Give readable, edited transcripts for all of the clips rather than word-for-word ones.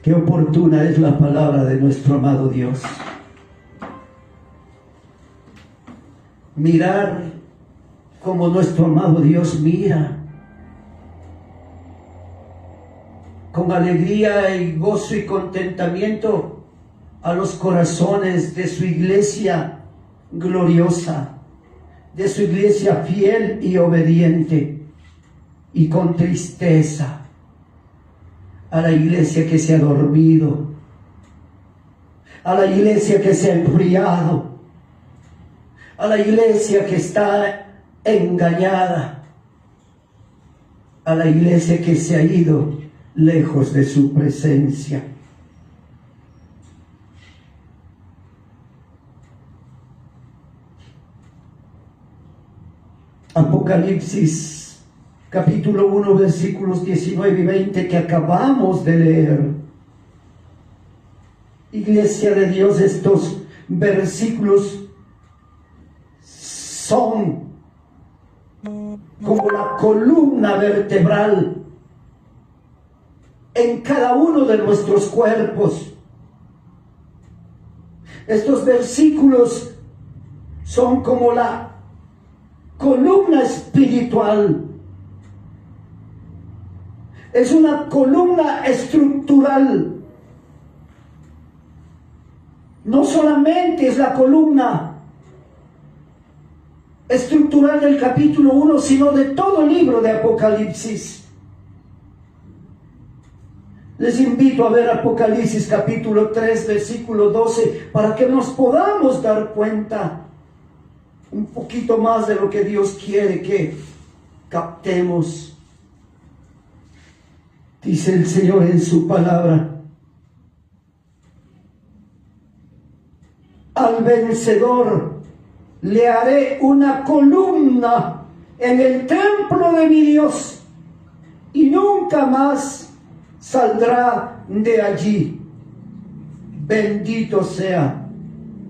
Qué oportuna es la palabra de nuestro amado Dios. Mirar como nuestro amado Dios mira, con alegría y gozo y contentamiento a los corazones de su iglesia gloriosa, de su iglesia fiel y obediente, y con tristeza a la iglesia que se ha dormido, a la iglesia que se ha enfriado, a la iglesia que está engañada, a la iglesia que se ha ido lejos de su presencia. Apocalipsis capítulo 1 versículos 19 y 20 que acabamos de leer. Iglesia de Dios, estos versículos son como la columna vertebral en cada uno de nuestros cuerpos. Estos versículos son como la columna espiritual. Es una columna estructural. No solamente es la columna estructural del capítulo 1, sino de todo el libro de Apocalipsis. Les invito a ver Apocalipsis capítulo 3, versículo 12, para que nos podamos dar cuenta un poquito más de lo que Dios quiere que captemos. Dice el Señor en su palabra: al vencedor le haré una columna en el templo de mi Dios, y nunca más saldrá de allí. Bendito sea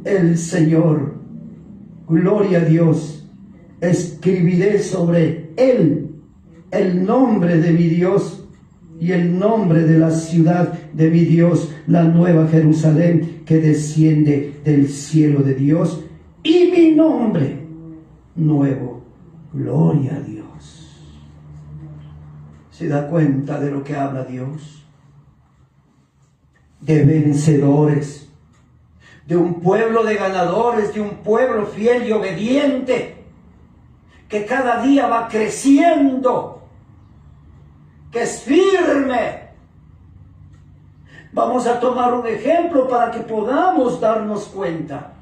el Señor. Gloria a Dios. Escribiré sobre él el nombre de mi Dios y el nombre de la ciudad de mi Dios, la nueva Jerusalén que desciende del cielo de Dios, y mi nombre nuevo. Gloria a Dios. ¿Se da cuenta de lo que habla Dios? De vencedores, de un pueblo de ganadores, de un pueblo fiel y obediente, que cada día va creciendo, que es firme. Vamos a tomar un ejemplo para que podamos darnos cuenta.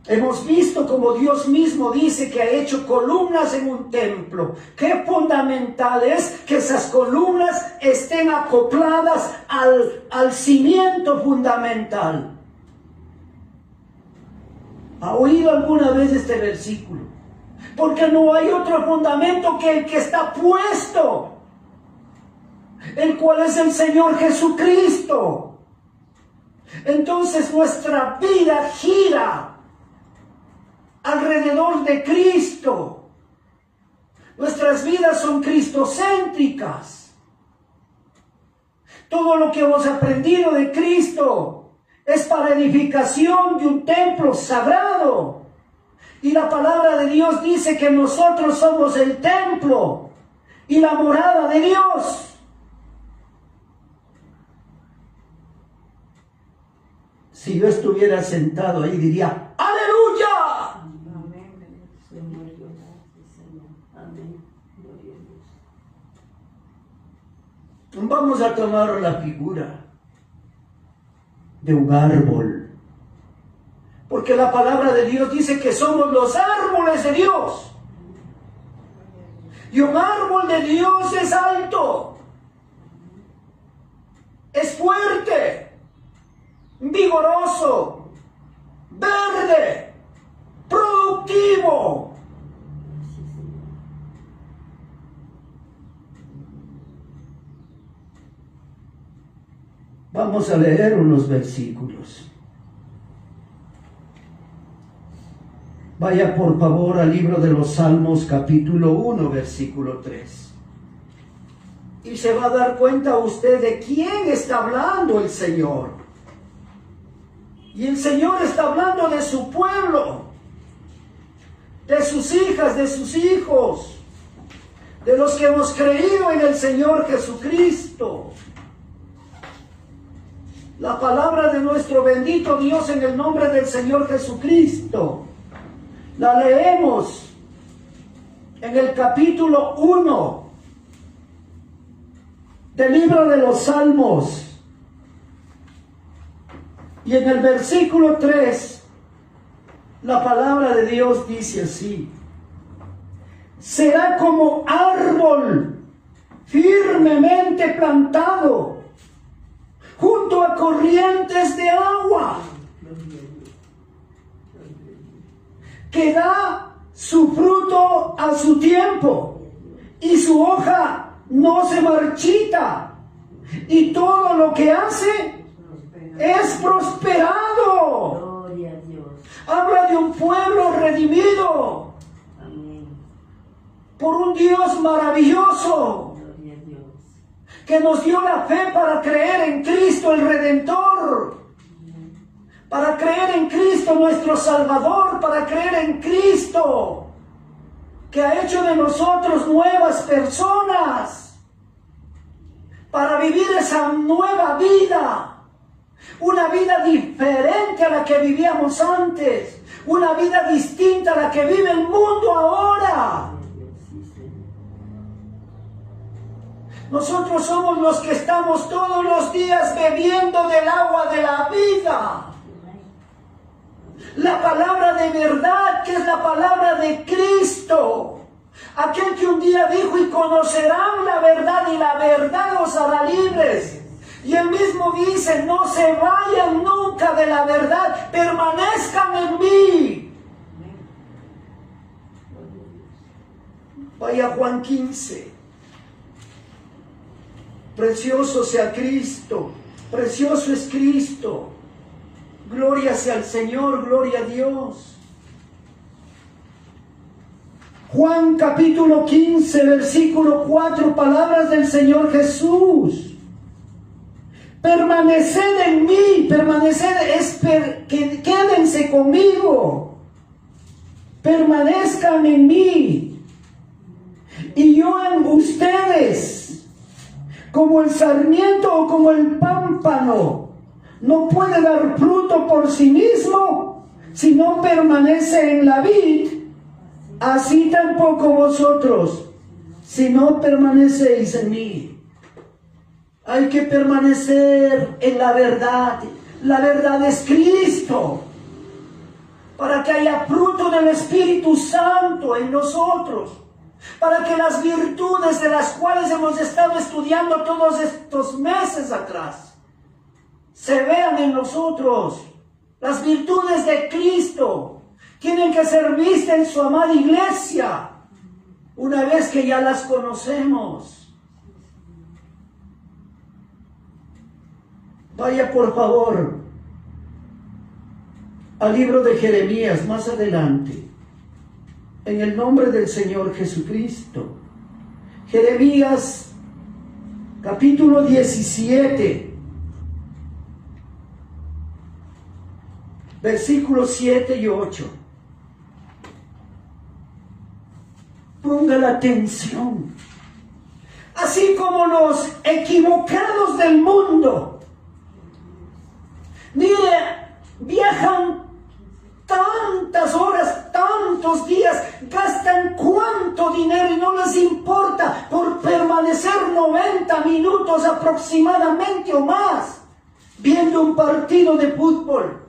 Hemos visto como Dios mismo dice que ha hecho columnas en un templo. Qué fundamental es que esas columnas estén acopladas al cimiento fundamental. ¿Ha oído alguna vez este versículo? Porque no hay otro fundamento que el que está puesto, el cual es el Señor Jesucristo. Entonces nuestra vida gira alrededor de Cristo. Nuestras vidas son cristocéntricas. Todo lo que hemos aprendido de Cristo es para edificación de un templo sagrado. Y la palabra de Dios dice que nosotros somos el templo y la morada de Dios. Si yo estuviera sentado ahí, diría: ¡Aleluya! Amén. Señor, Señor. Amén. Gloria a Dios. Vamos a tomar la figura de un árbol, porque la palabra de Dios dice que somos los árboles de Dios, y un árbol de Dios es alto, es fuerte, vigoroso, verde, productivo. Vamos a leer unos versículos. Vaya por favor al libro de los Salmos capítulo 1 versículo 3. Y se va a dar cuenta usted de quién está hablando el Señor. Y el Señor está hablando de su pueblo, de sus hijas, de sus hijos, de los que hemos creído en el Señor Jesucristo. La palabra de nuestro bendito Dios en el nombre del Señor Jesucristo. La leemos en el capítulo 1 del libro de los Salmos. Y en el versículo 3, la palabra de Dios dice así: será como árbol firmemente plantado junto a corrientes de agua, que da su fruto a su tiempo, y su hoja no se marchita, y todo lo que hace es prosperado. Gloria a Dios. Habla de un pueblo redimido. Amén. Por un Dios maravilloso, Gloria a Dios. que nos dio la fe para creer en Cristo el Redentor, para creer en Cristo nuestro Salvador, para creer en Cristo, que ha hecho de nosotros nuevas personas, para vivir esa nueva vida, una vida diferente a la que vivíamos antes, una vida distinta a la que vive el mundo ahora. Nosotros somos los que estamos todos los días bebiendo del agua de la vida. La palabra de verdad, que es la palabra de Cristo. Aquel que un día dijo: y conocerán la verdad, y la verdad os hará libres. Y él mismo dice: no se vayan nunca de la verdad, permanezcan en mí. Vaya Juan 15. Precioso sea Cristo, precioso es Cristo. Gloria sea al Señor, gloria a Dios. Juan capítulo 15, versículo 4, palabras del Señor Jesús. Permaneced en mí, quédense conmigo, permanezcan en mí, y yo en ustedes. Como el sarmiento o como el pámpano no puede dar fruto por sí mismo si no permanece en la vid, así tampoco vosotros si no permanecéis en mí. Hay que permanecer en la verdad. La verdad es Cristo, para que haya fruto del Espíritu Santo en nosotros, para que las virtudes de las cuales hemos estado estudiando todos estos meses atrás se vean en nosotros. Las virtudes de Cristo tienen que ser vistas en su amada iglesia una vez que ya las conocemos. Vaya por favor al libro de Jeremías más adelante, en el nombre del Señor Jesucristo. Jeremías capítulo 17, versículos 7 y 8. Ponga la atención. Así como los equivocados del mundo, mire, viajan tantas horas, tantos días, gastan cuánto dinero y no les importa por permanecer 90 minutos aproximadamente o más viendo un partido de fútbol.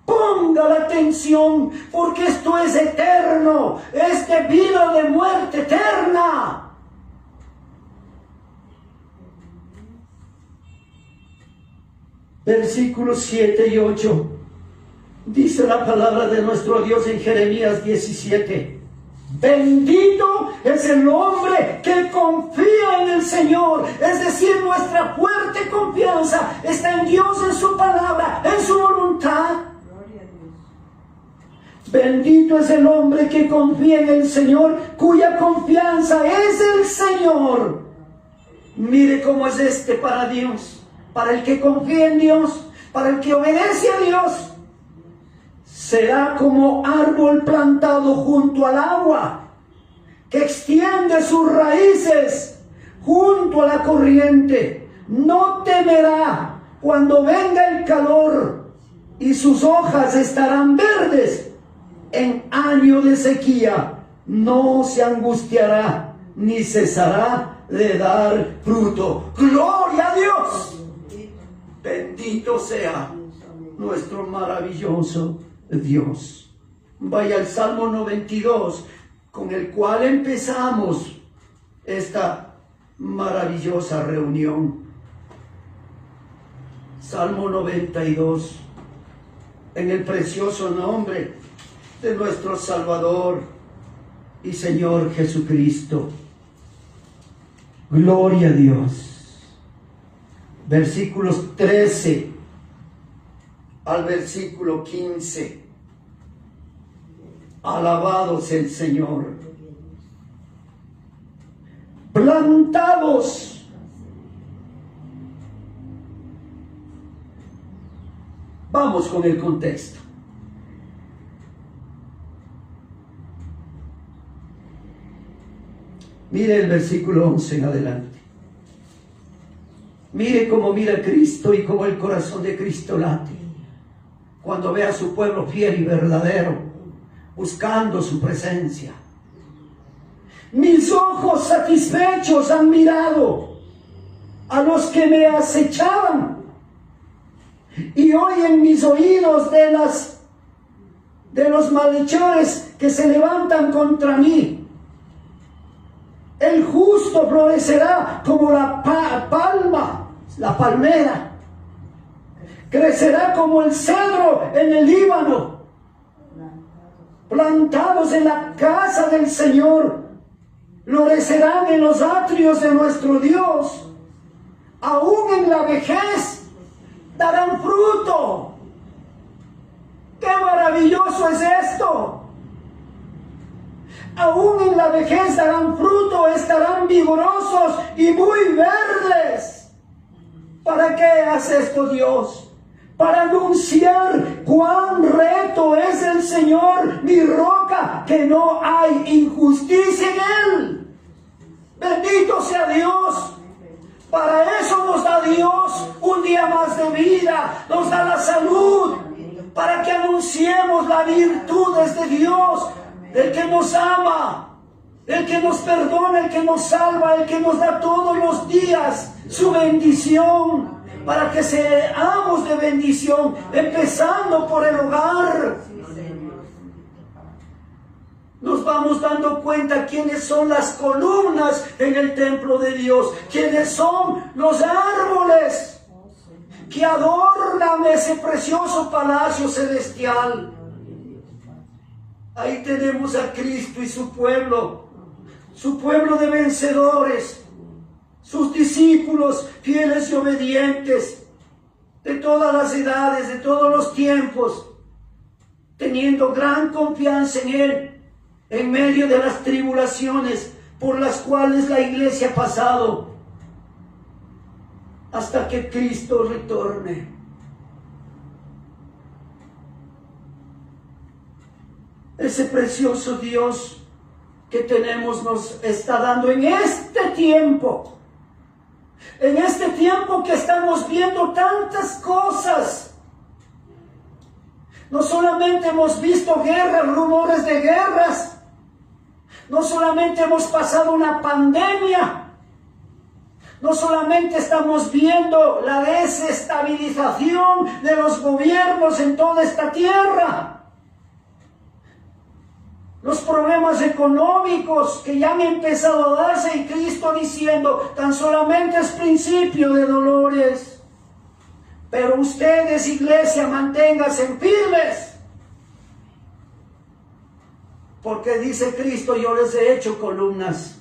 Ponga la atención, porque esto es eterno, es de vida o de muerte eterna. Versículos 7 y 8. Dice la palabra de nuestro Dios en Jeremías 17. Bendito es el hombre que confía en el Señor. Es decir, nuestra fuerte confianza está en Dios, en su palabra, en su voluntad. Gloria a Dios. Bendito es el hombre que confía en el Señor, cuya confianza es el Señor. Mire cómo es para Dios, para el que confía en Dios, para el que obedece a Dios. Será como árbol plantado junto al agua, que extiende sus raíces junto a la corriente. No temerá cuando venga el calor, y sus hojas estarán verdes. En año de sequía no se angustiará, ni cesará de dar fruto. ¡Gloria a Dios! Bendito sea nuestro maravilloso Dios. Vaya al Salmo 92, con el cual empezamos esta maravillosa reunión. Salmo 92, en el precioso nombre de nuestro Salvador y Señor Jesucristo. Gloria a Dios. Versículos 13 al versículo 15. Alabado sea el Señor. Plantados. Vamos con el contexto. Mire el versículo 11 en adelante. Mire cómo mira Cristo y cómo el corazón de Cristo late cuando ve a su pueblo fiel y verdadero, buscando su presencia. Mis ojos satisfechos han mirado a los que me acechaban, y oyen mis oídos de los malhechores que se levantan contra mí. El justo florecerá como la palma, la palmera. Crecerá como el cedro en el Líbano. Plantados en la casa del Señor, florecerán en los atrios de nuestro Dios. Aún en la vejez darán fruto. ¡Qué maravilloso es esto! Aún en la vejez darán fruto, estarán vigorosos y muy verdes. ¿Para qué hace esto Dios? Para anunciar cuán recto es el Señor, mi roca, que no hay injusticia en Él. Bendito sea Dios. Para eso nos da Dios un día más de vida, nos da la salud, para que anunciemos las virtudes de Dios, el que nos ama, el que nos perdona, el que nos salva, el que nos da todos los días su bendición, para que seamos de bendición, empezando por el hogar. Nos vamos dando cuenta quiénes son las columnas en el templo de Dios, quiénes son los árboles que adornan ese precioso palacio celestial. Ahí tenemos a Cristo y su pueblo de vencedores, sus discípulos fieles y obedientes, de todas las edades, de todos los tiempos, teniendo gran confianza en Él, en medio de las tribulaciones por las cuales la iglesia ha pasado, hasta que Cristo retorne. Ese precioso Dios que tenemos nos está dando en este tiempo que estamos viendo tantas cosas. No solamente hemos visto guerras, rumores de guerras, no solamente hemos pasado una pandemia, no solamente estamos viendo la desestabilización de los gobiernos en toda esta tierra, los problemas económicos que ya han empezado a darse, y Cristo diciendo, tan solamente es principio de dolores. Pero ustedes, iglesia, manténganse firmes. Porque dice Cristo, yo les he hecho columnas.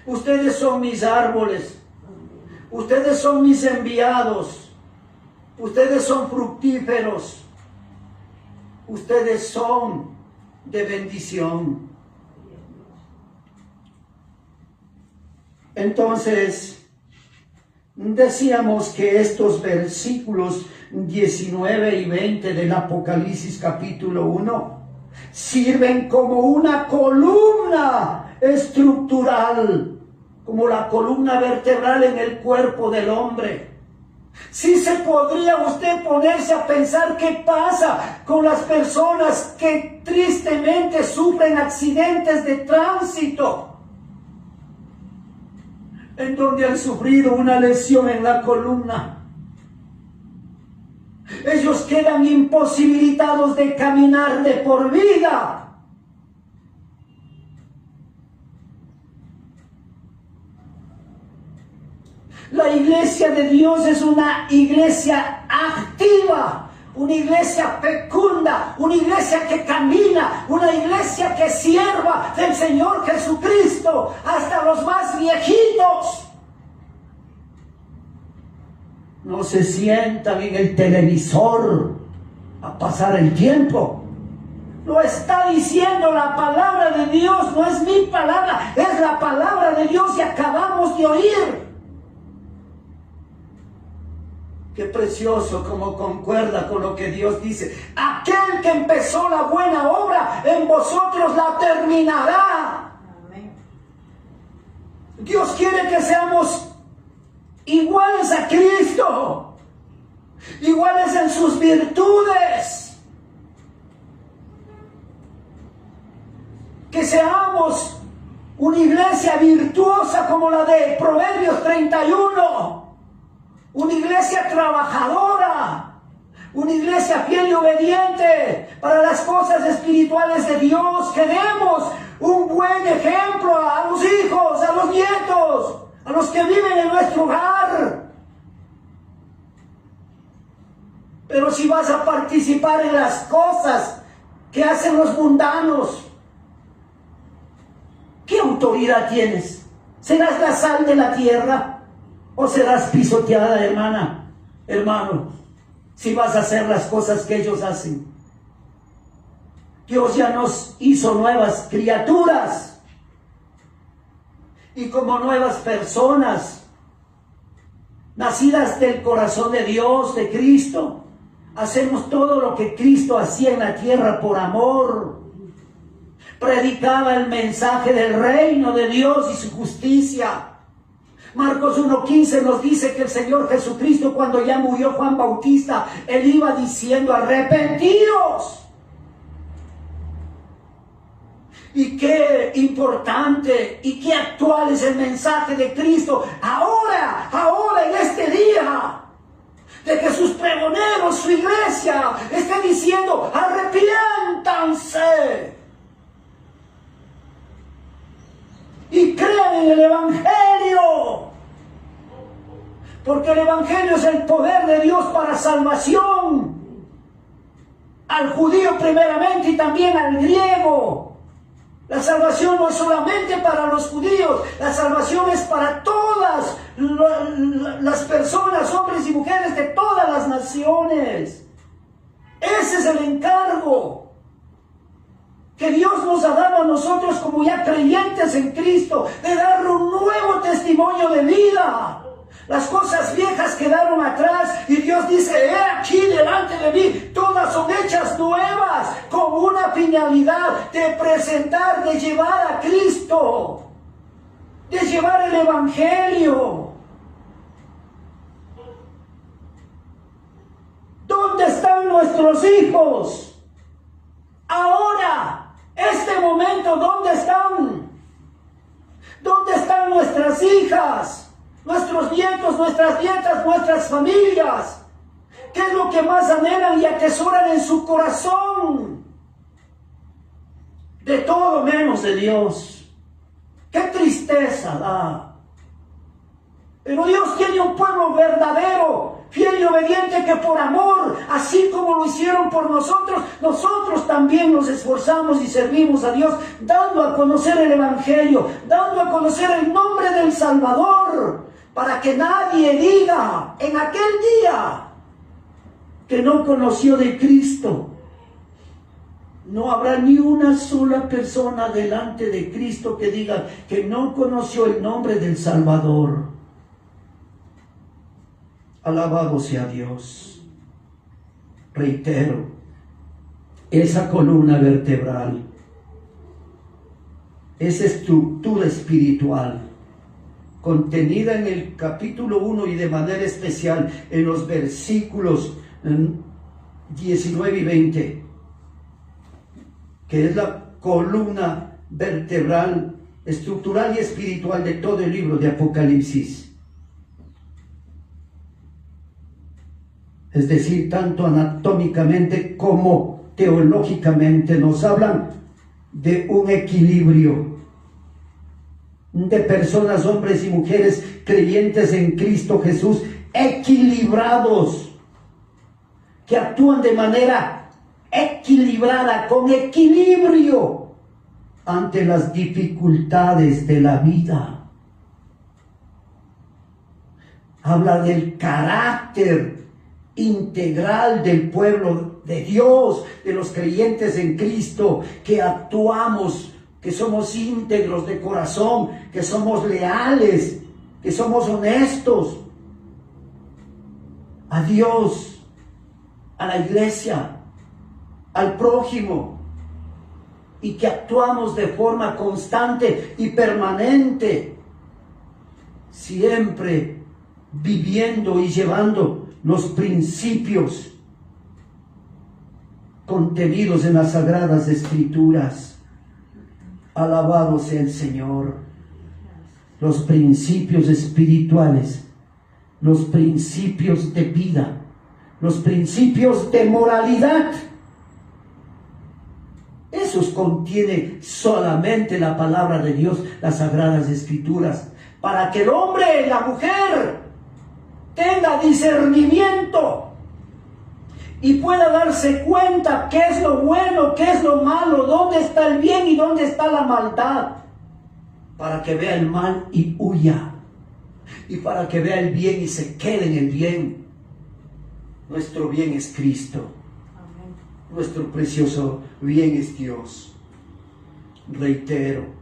Ustedes son mis árboles. Ustedes son mis enviados. Ustedes son fructíferos. Ustedes son de bendición. Entonces, decíamos que estos versículos 19 y 20 del Apocalipsis capítulo 1 sirven como una columna estructural, como la columna vertebral en el cuerpo del hombre. Sí se podría usted ponerse a pensar qué pasa con las personas que tristemente sufren accidentes de tránsito, en donde han sufrido una lesión en la columna. Ellos quedan imposibilitados de caminar de por vida. La iglesia de Dios es una iglesia activa, una iglesia fecunda, una iglesia que camina, una iglesia que sirva del Señor Jesucristo hasta los más viejitos. No se sientan en el televisor a pasar el tiempo. Lo está diciendo la palabra de Dios, no es mi palabra, es la palabra de Dios y acabamos de oír. Qué precioso como concuerda con lo que Dios dice. Aquel que empezó la buena obra en vosotros la terminará. Amén. Dios quiere que seamos iguales a Cristo, iguales en sus virtudes, que seamos una iglesia virtuosa como la de Proverbios 31. Una iglesia trabajadora, una iglesia fiel y obediente para las cosas espirituales de Dios. Queremos un buen ejemplo a los hijos, a los nietos, a los que viven en nuestro hogar. Pero si vas a participar en las cosas que hacen los mundanos, ¿qué autoridad tienes? ¿Serás la sal de la tierra? ¿O serás pisoteada, hermano, si vas a hacer las cosas que ellos hacen? Dios ya nos hizo nuevas criaturas y como nuevas personas, nacidas del corazón de Dios, de Cristo. Hacemos todo lo que Cristo hacía en la tierra por amor. Predicaba el mensaje del reino de Dios y su justicia. Marcos 1:15 nos dice que el Señor Jesucristo, cuando ya murió Juan Bautista, Él iba diciendo: arrepentidos. Y qué importante y qué actual es el mensaje de Cristo ahora en este día, de que sus pregoneros, su iglesia, esté diciendo: arrepiéntanse y crean en el Evangelio, porque el Evangelio es el poder de Dios para salvación, al judío primeramente y también al griego. La salvación no es solamente para los judíos, la salvación es para todas las personas, hombres y mujeres de todas las naciones. Ese es el encargo que Dios nos ha dado a nosotros como ya creyentes en Cristo, de darle un nuevo testimonio de vida. Las cosas viejas quedaron atrás y Dios dice: he aquí delante de mí, todas son hechas nuevas, con una finalidad de presentar, de llevar a Cristo, de llevar el Evangelio. ¿Dónde están nuestros hijos? Ahora, este momento, ¿dónde están? ¿Dónde están nuestras hijas? Nuestros nietos, nuestras nietas, nuestras familias. ¿Qué es lo que más anhelan y atesoran en su corazón? De todo menos de Dios. ¡Qué tristeza da! Pero Dios tiene un pueblo verdadero, fiel y obediente, que por amor, así como lo hicieron por nosotros, nosotros también nos esforzamos y servimos a Dios, dando a conocer el Evangelio, dando a conocer el nombre del Salvador, para que nadie diga en aquel día que no conoció de Cristo. No habrá ni una sola persona delante de Cristo que diga que no conoció el nombre del Salvador. Alabado sea Dios. Reitero, esa columna vertebral, esa estructura espiritual, contenida en el capítulo 1 y de manera especial en los versículos 19 y 20, que es la columna vertebral, estructural y espiritual de todo el libro de Apocalipsis. Es decir, tanto anatómicamente como teológicamente nos hablan de un equilibrio de personas, hombres y mujeres creyentes en Cristo Jesús, equilibrados, que actúan de manera equilibrada, con equilibrio ante las dificultades de la vida. Habla del carácter integral del pueblo de Dios, de los creyentes en Cristo, que actuamos, que somos íntegros de corazón, que somos leales, que somos honestos a Dios, a la iglesia, al prójimo, y que actuamos de forma constante y permanente, siempre viviendo y llevando los principios contenidos en las Sagradas Escrituras. Alabado sea el Señor. Los principios espirituales, los principios de vida, los principios de moralidad, esos contiene solamente la palabra de Dios, las Sagradas Escrituras, para que el hombre y la mujer tenga discernimiento y pueda darse cuenta qué es lo bueno, qué es lo malo, dónde está el bien y dónde está la maldad, para que vea el mal y huya, y para que vea el bien y se quede en el bien. Nuestro bien es Cristo. Amén. Nuestro precioso bien es Dios. Reitero,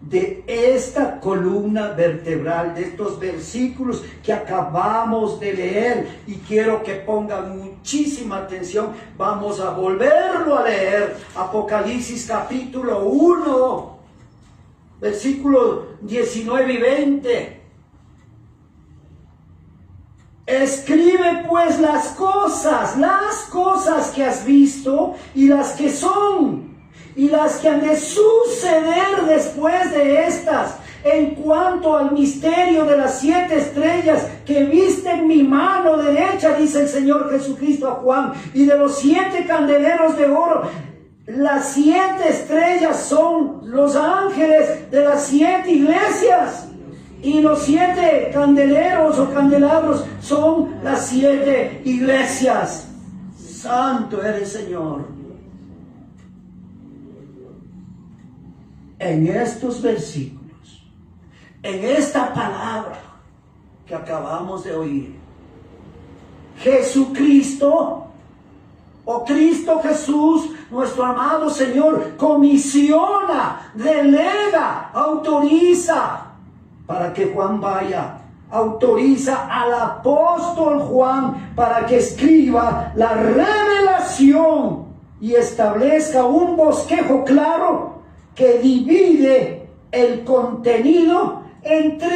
de esta columna vertebral, de estos versículos que acabamos de leer, y quiero que pongan muchísima atención, vamos a volverlo a leer. Apocalipsis capítulo 1, versículos 19 y 20. Escribe pues las cosas que has visto, y las que son, y las que han de suceder después de estas, en cuanto al misterio de las 7 estrellas que viste en mi mano derecha, dice el Señor Jesucristo a Juan, y de los 7 candeleros de oro. Las 7 estrellas son los ángeles de las 7 iglesias, y los 7 candeleros o candelabros son las 7 iglesias. Santo eres, Señor. En estos versículos, en esta palabra que acabamos de oír, Jesucristo, o Cristo Jesús, nuestro amado Señor, comisiona, delega, autoriza para que Juan vaya, autoriza al apóstol Juan para que escriba la revelación y establezca un bosquejo claro que divide el contenido en 3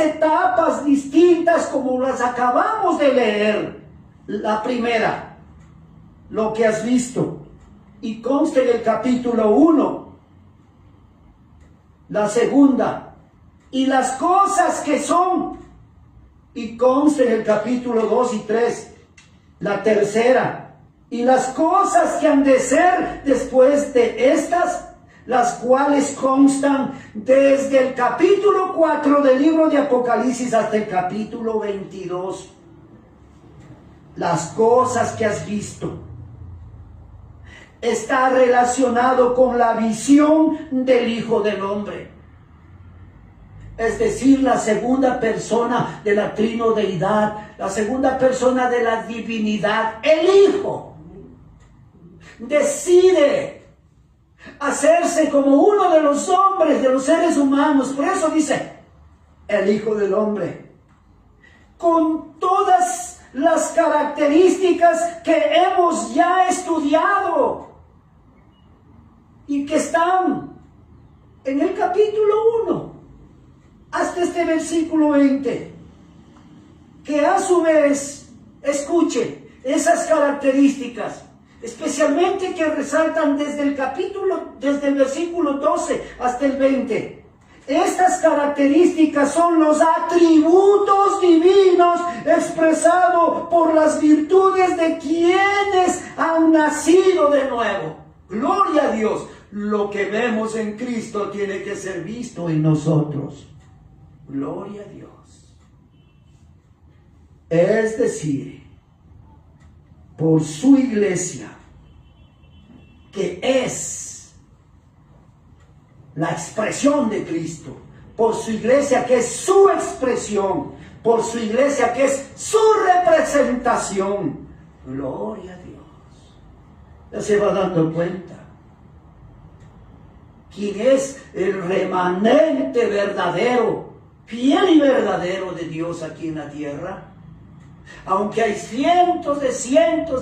etapas distintas, como las acabamos de leer. La primera, lo que has visto, y consta en el capítulo 1. La segunda, y las cosas que son, y consta en el capítulo 2 y 3. La tercera, y las cosas que han de ser después de estas, las cuales constan desde el capítulo 4 del libro de Apocalipsis hasta el capítulo 22. Las cosas que has visto está relacionado con la visión del Hijo del Hombre, es decir, la segunda persona de la trinodeidad, la segunda persona de la divinidad, el Hijo. decide hacerse como uno de los hombres, de los seres humanos. Por eso dice, el Hijo del Hombre, con todas las características que hemos ya estudiado y que están en el capítulo 1 hasta este versículo 20, que a su vez, escuche, esas características, especialmente que resaltan desde el versículo 12 hasta el 20. Estas características son los atributos divinos expresados por las virtudes de quienes han nacido de nuevo. Gloria a Dios. Lo que vemos en Cristo tiene que ser visto en nosotros. Gloria a Dios. Es decir, por su iglesia, que es la expresión de Cristo, por su iglesia que es su expresión, por su iglesia que es su representación. Gloria a Dios. Ya se va dando cuenta quién es el remanente verdadero, fiel y verdadero de Dios aquí en la tierra. Aunque hay cientos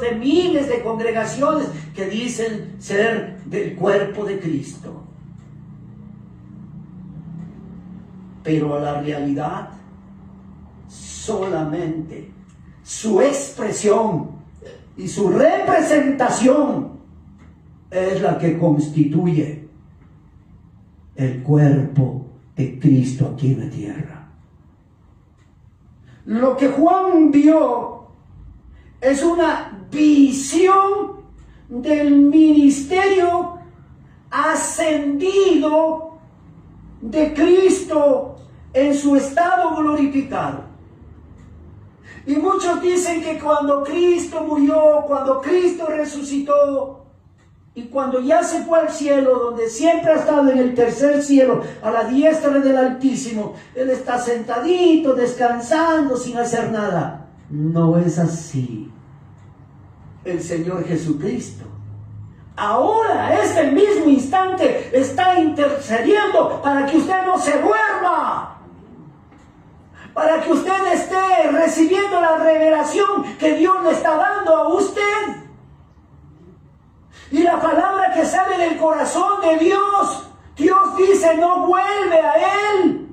de miles de congregaciones que dicen ser del cuerpo de Cristo, pero a la realidad solamente su expresión y su representación es la que constituye el cuerpo de Cristo aquí en la tierra. Lo que Juan vio es una visión del ministerio ascendido de Cristo en su estado glorificado. Y muchos dicen que cuando Cristo murió, cuando Cristo resucitó, y cuando ya se fue al cielo, donde siempre ha estado en el tercer cielo, a la diestra del Altísimo, Él está sentadito, descansando, sin hacer nada. No es así. El Señor Jesucristo, ahora, este mismo instante, está intercediendo para que usted no se duerma, para que usted esté recibiendo la revelación que Dios le está dando a usted. Y la palabra que sale del corazón de Dios, Dios dice, no vuelve a Él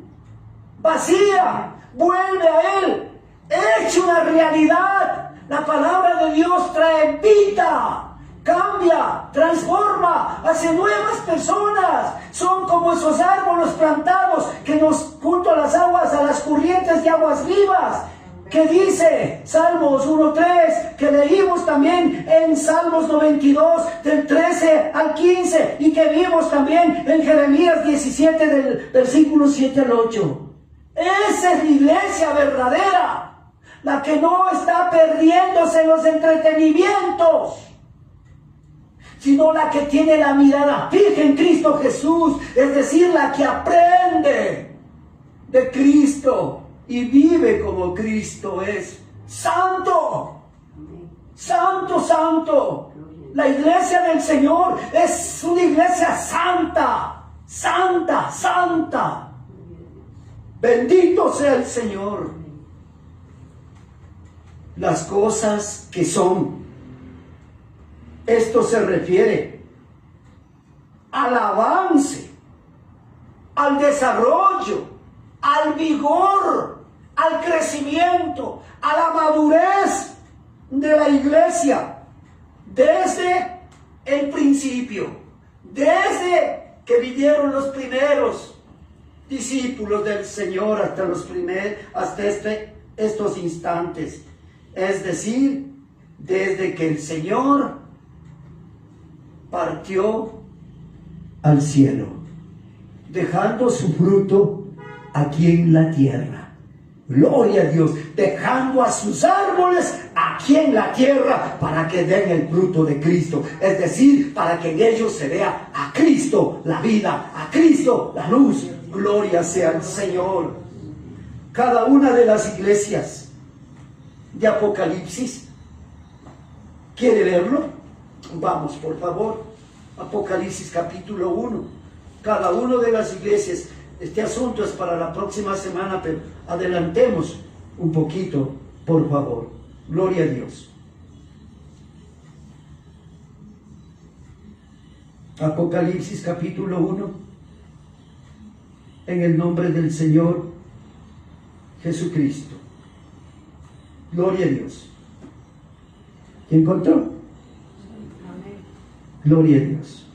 vacía, vuelve a Él hecho una realidad. La palabra de Dios trae vida, cambia, transforma, hace nuevas personas. Son como esos árboles plantados que nos, junto a las aguas, a las corrientes de aguas vivas, que dice Salmos 1:3, que leímos también en Salmos 92, del 13 al 15, y que vimos también en Jeremías 17, del versículo 7 al 8. Esa es la iglesia verdadera, la que no está perdiéndose en los entretenimientos, sino la que tiene la mirada fija en Cristo Jesús, es decir, la que aprende de Cristo y vive como Cristo es. Santo, santo, santo. La iglesia del Señor es una iglesia santa, santa, santa. Bendito sea el Señor. Las cosas que son. Esto se refiere al avance, al desarrollo, al vigor, al crecimiento, a la madurez de la iglesia, desde el principio, desde que vinieron los primeros discípulos del Señor hasta estos instantes. Es decir, desde que el Señor partió al cielo, dejando su fruto aquí en la tierra. Gloria a Dios, dejando a sus árboles aquí en la tierra para que den el fruto de Cristo. Es decir, para que en ellos se vea a Cristo la vida, a Cristo la luz. Gloria sea al Señor. Cada una de las iglesias de Apocalipsis, ¿quiere verlo? Vamos, por favor, Apocalipsis capítulo 1. Cada una de las iglesias, este asunto es para la próxima semana, pero adelantemos un poquito, por favor. Gloria a Dios. Apocalipsis capítulo 1. En el nombre del Señor Jesucristo. Gloria a Dios. ¿Quién encontró? Amén. Gloria a Dios.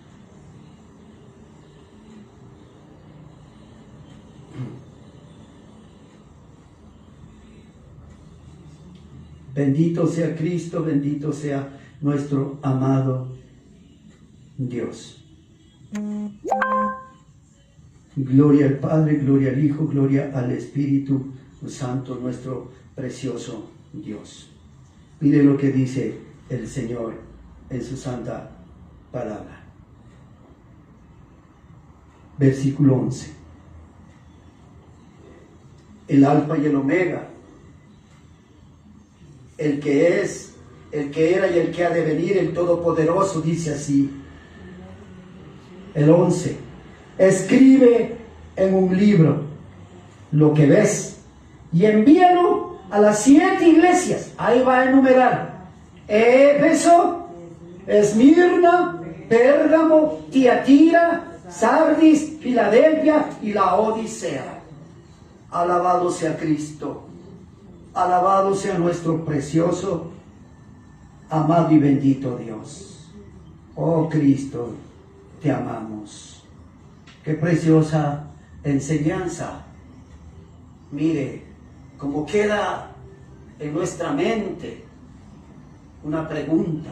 Bendito sea Cristo, bendito sea nuestro amado Dios. Gloria al Padre, gloria al Hijo, gloria al Espíritu Santo, nuestro precioso Dios. Mire lo que dice el Señor en su santa palabra. Versículo 11. El Alfa y el Omega, el que es, el que era y el que ha de venir, el Todopoderoso, dice así. El 11. Escribe en un libro lo que ves y envíalo a las 7 iglesias. Ahí va a enumerar: Éfeso, Esmirna, Pérgamo, Tiatira, Sardis, Filadelfia y la Odisea. Alabado sea Cristo, alabado sea nuestro precioso, amado y bendito Dios. Oh Cristo, te amamos. Qué preciosa enseñanza. Mire cómo queda en nuestra mente una pregunta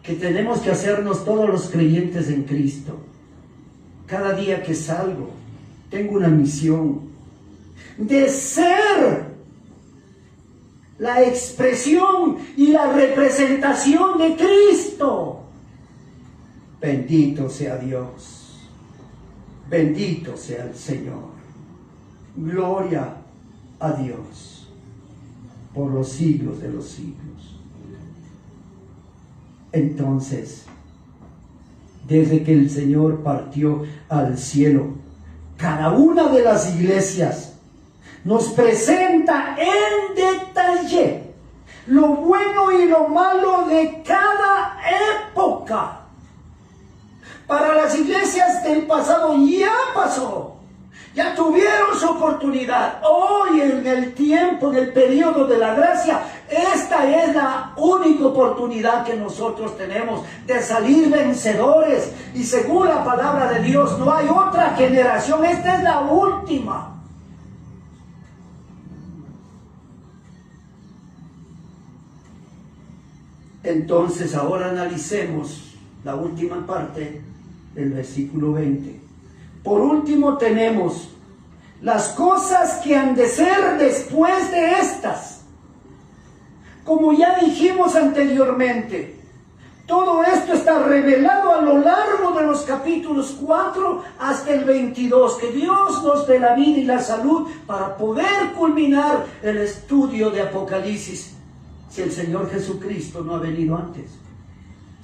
que tenemos que hacernos todos los creyentes en Cristo. Cada día que salgo, tengo una misión de ser la expresión y la representación de Cristo. Bendito sea Dios. Bendito sea el Señor. Gloria a Dios por los siglos de los siglos. Entonces, desde que el Señor partió al cielo, cada una de las iglesias nos presenta en detalle lo bueno y lo malo de cada época. Para las iglesias del pasado ya pasó, ya tuvieron su oportunidad. Hoy, en el tiempo, en el periodo de la gracia, esta es la única oportunidad que nosotros tenemos de salir vencedores. Y según la palabra de Dios, no hay otra generación, esta es la última. Entonces, ahora analicemos la última parte del versículo 20. Por último tenemos las cosas que han de ser después de estas. Como ya dijimos anteriormente, todo esto está revelado a lo largo de los capítulos 4 hasta el 22. Que Dios nos dé la vida y la salud para poder culminar el estudio de Apocalipsis, si el Señor Jesucristo no ha venido antes,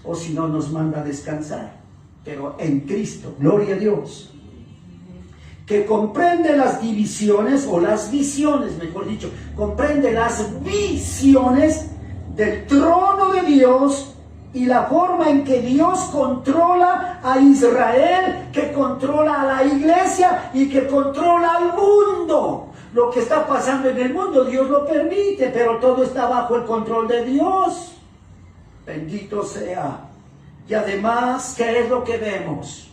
o si no nos manda a descansar. Pero en Cristo, gloria a Dios, que comprende las divisiones, o las visiones, mejor dicho, comprende las visiones del trono de Dios y la forma en que Dios controla a Israel, que controla a la iglesia y que controla al mundo. Lo que está pasando en el mundo, Dios lo permite, pero todo está bajo el control de Dios. Bendito sea. Y además, ¿qué es lo que vemos?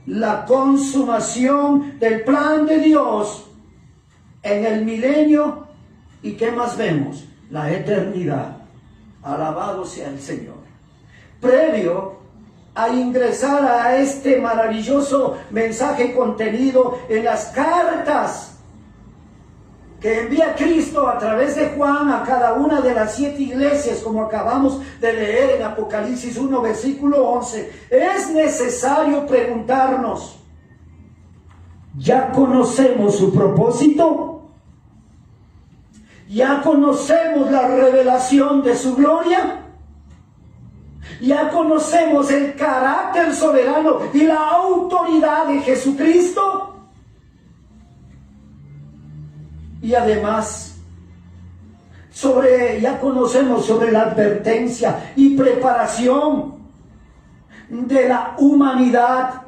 La consumación del plan de Dios en el milenio. ¿Y qué más vemos? La eternidad. Alabado sea el Señor. Previo a ingresar a este maravilloso mensaje contenido en las cartas que envía Cristo a través de Juan a cada una de las 7 iglesias, como acabamos de leer en Apocalipsis 1, versículo 11, es necesario preguntarnos: ¿ya conocemos su propósito? ¿Ya conocemos la revelación de su gloria? Ya conocemos el carácter soberano y la autoridad de Jesucristo. Y además, ya conocemos sobre la advertencia y preparación de la humanidad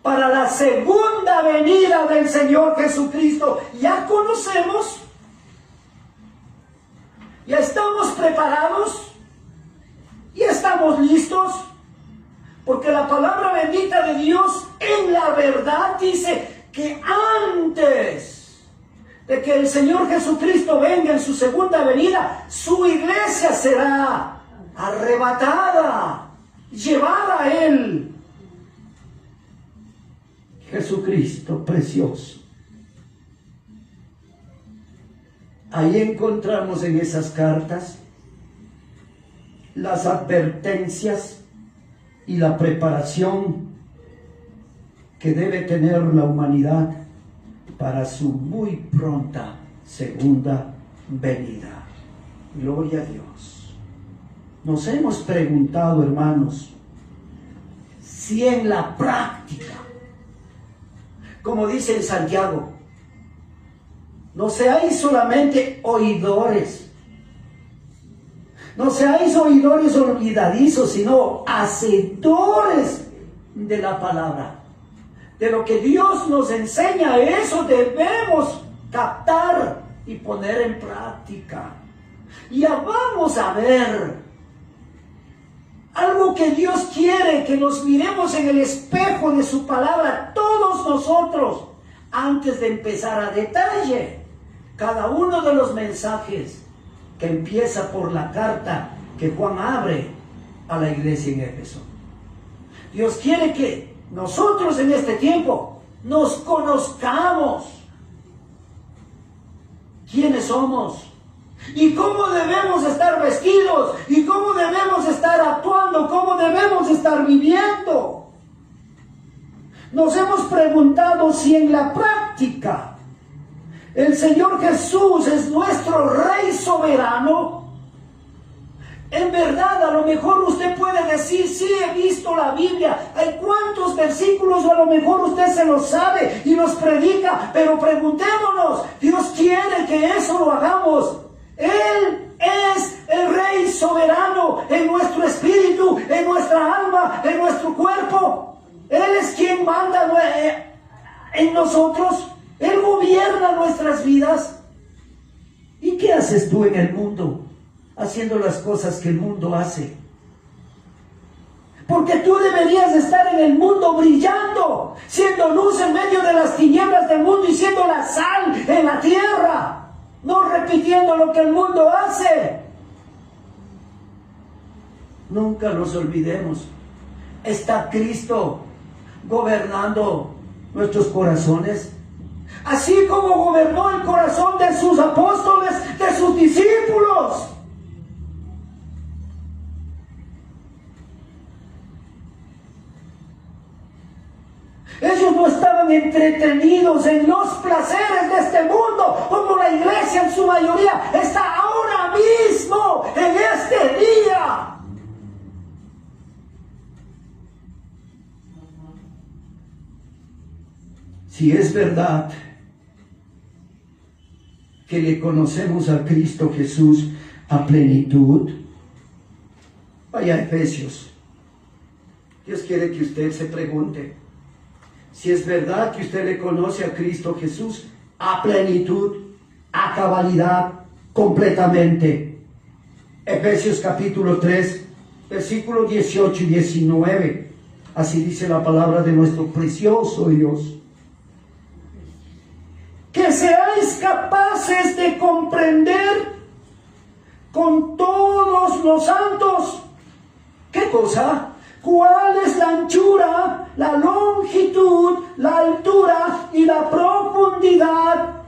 para la segunda venida del Señor Jesucristo. Ya conocemos, ya estamos preparados. Y estamos listos, porque la palabra bendita de Dios en la verdad dice que antes de que el Señor Jesucristo venga en su segunda venida, su iglesia será arrebatada, llevada a Él. Jesucristo precioso. Ahí encontramos en esas cartas las advertencias y la preparación que debe tener la humanidad para su muy pronta segunda venida. Gloria a Dios. Nos hemos preguntado, hermanos, si en la práctica, como dice en Santiago, no seáis solamente oidores, no seáis oidores olvidadizos, sino hacedores de la palabra. De lo que Dios nos enseña, eso debemos captar y poner en práctica. Ya vamos a ver algo que Dios quiere, que nos miremos en el espejo de su palabra, todos nosotros, antes de empezar a detalle cada uno de los mensajes que empieza por la carta que Juan abre a la iglesia en Éfeso. Dios quiere que nosotros en este tiempo nos conozcamos quiénes somos y cómo debemos estar vestidos y cómo debemos estar actuando, cómo debemos estar viviendo. Nos hemos preguntado si en la práctica el Señor Jesús es nuestro Rey soberano. En verdad, a lo mejor usted puede decir, sí, he visto la Biblia. Hay cuántos versículos, o a lo mejor usted se los sabe y los predica, pero preguntémonos, Dios quiere que eso lo hagamos. Él es el Rey soberano en nuestro espíritu, en nuestra alma, en nuestro cuerpo. Él es quien manda en nosotros. Él gobierna nuestras vidas. ¿Y qué haces tú en el mundo? Haciendo las cosas que el mundo hace. Porque tú deberías estar en el mundo brillando, siendo luz en medio de las tinieblas del mundo y siendo la sal en la tierra, no repitiendo lo que el mundo hace. Nunca nos olvidemos, está Cristo gobernando nuestros corazones, así como gobernó el corazón de sus apóstoles, de sus discípulos. Ellos no estaban entretenidos en los placeres de este mundo, como la iglesia en su mayoría está ahora mismo, en este día. Si es verdad que le conocemos a Cristo Jesús a plenitud, vaya a Efesios. Dios quiere que usted se pregunte si es verdad que usted le conoce a Cristo Jesús a plenitud, a cabalidad, completamente. Efesios capítulo 3, versículos 18 y 19. Así dice la palabra de nuestro precioso Dios. Que seáis capaces de comprender con todos los santos. ¿Qué cosa? ¿Cuál es la anchura, la longitud, la altura y la profundidad?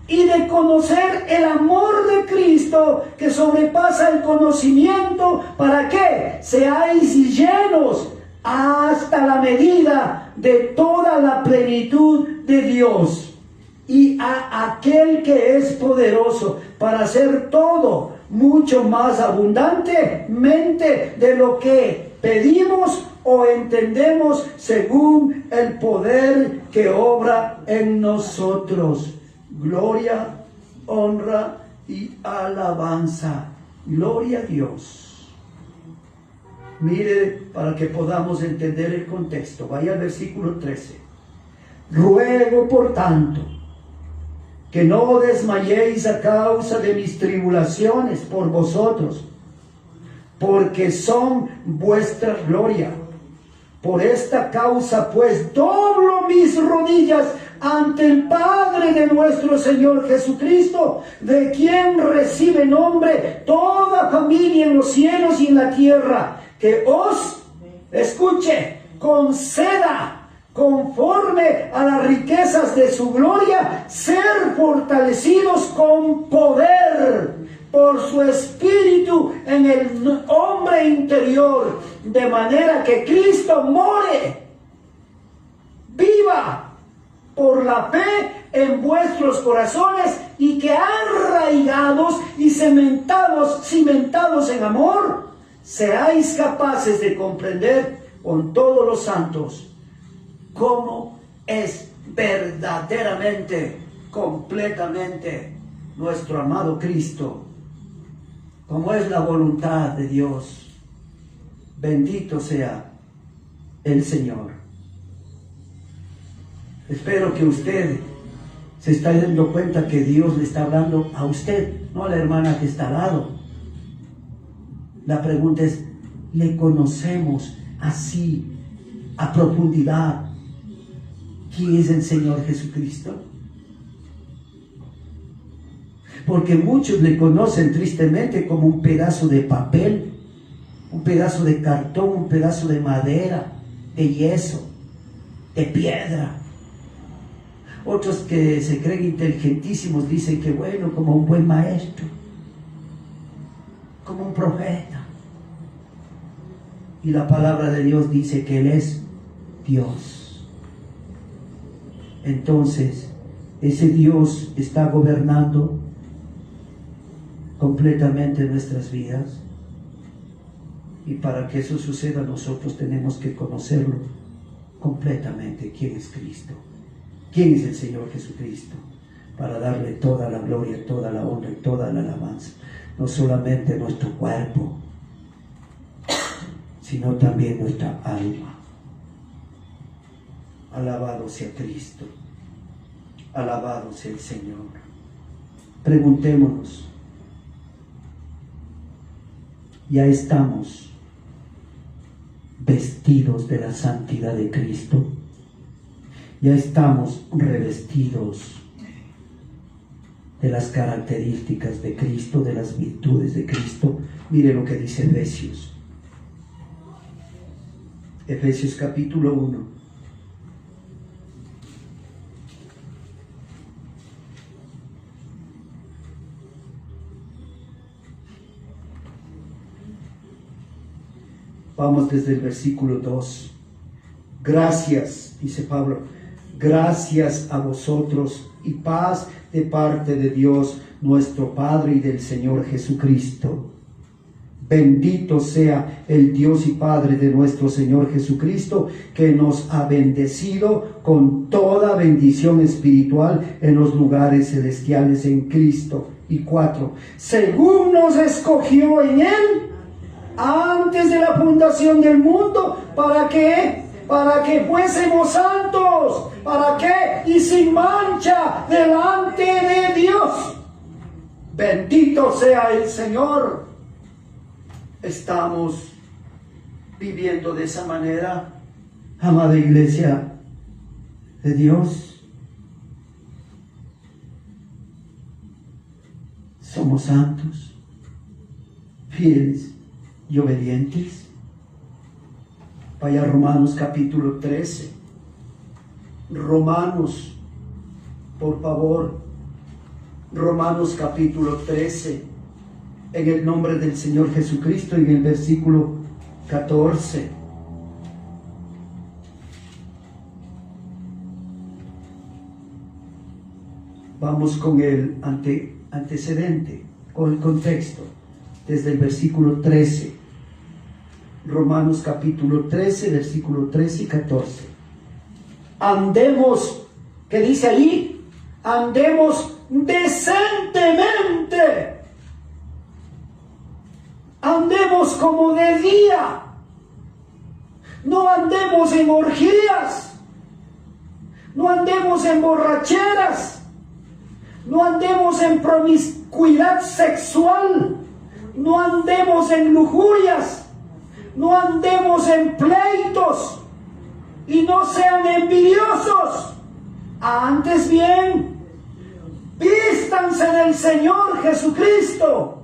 Y de conocer el amor de Cristo que sobrepasa el conocimiento, para que seáis llenos hasta la medida de toda la plenitud de Dios. Y a aquel que es poderoso para hacer todo mucho más abundantemente de lo que pedimos o entendemos, según el poder que obra en nosotros. Gloria, honra y alabanza. Gloria a Dios. Mire, para que podamos entender el contexto, vaya al versículo 13. Ruego, por tanto, que no desmayéis a causa de mis tribulaciones por vosotros, porque son vuestra gloria. Por esta causa, pues, doblo mis rodillas ante el Padre de nuestro Señor Jesucristo, de quien recibe nombre toda familia en los cielos y en la tierra, que os, escuche, conceda, conforme a las riquezas de su gloria, ser fortalecidos con poder por su espíritu en el hombre interior, de manera que Cristo more, viva por la fe en vuestros corazones, y que arraigados y cimentados en amor, seáis capaces de comprender con todos los santos cómo es verdaderamente, completamente nuestro amado Cristo, cómo es la voluntad de Dios. Bendito sea el Señor. Espero que usted se está dando cuenta que Dios le está hablando a usted, no a la hermana que está al lado. La pregunta es, ¿le conocemos así, a profundidad, quién es el Señor Jesucristo? Porque muchos le conocen tristemente como un pedazo de papel, un pedazo de cartón, un pedazo de madera, de yeso, de piedra. Otros que se creen inteligentísimos dicen que bueno, como un buen maestro, como un profeta. Y la palabra de Dios dice que Él es Dios. Entonces, ese Dios está gobernando completamente nuestras vidas. Y para que eso suceda, nosotros tenemos que conocerlo completamente. ¿Quién es Cristo? ¿Quién es el Señor Jesucristo? Para darle toda la gloria, toda la honra y toda la alabanza. No solamente nuestro cuerpo, sino también nuestra alma. Alabado sea Cristo. Alabado sea el Señor. Preguntémonos. ¿Ya estamos vestidos de la santidad de Cristo? ¿Ya estamos revestidos de las características de Cristo, de las virtudes de Cristo? Mire lo que dice Efesios. Efesios capítulo 1. Vamos desde el versículo 2. Gracias, dice Pablo, gracias a vosotros y paz de parte de Dios nuestro Padre y del Señor Jesucristo. Bendito sea el Dios y Padre de nuestro Señor Jesucristo, que nos ha bendecido con toda bendición espiritual en los lugares celestiales en Cristo. Y 4. Según nos escogió en Él antes de la fundación del mundo, ¿para qué? Para que fuésemos santos, ¿para qué? Y sin mancha delante de Dios. Bendito sea el Señor. Estamos viviendo de esa manera, amada iglesia de Dios. Somos santos, fieles y obedientes. Vaya a Romanos capítulo 13. Romanos, por favor. Romanos capítulo 13. En el nombre del Señor Jesucristo, en el versículo 14. Vamos con el antecedente, con el contexto. desde el versículo 13. Romanos capítulo 13, versículo 13 y 14. Andemos, ¿qué dice ahí? Andemos decentemente. Andemos como de día. No andemos en orgías. No andemos en borracheras. No andemos en promiscuidad sexual. No andemos en lujurias. No andemos en pleitos. Y no sean envidiosos. Antes bien, vístanse del Señor Jesucristo.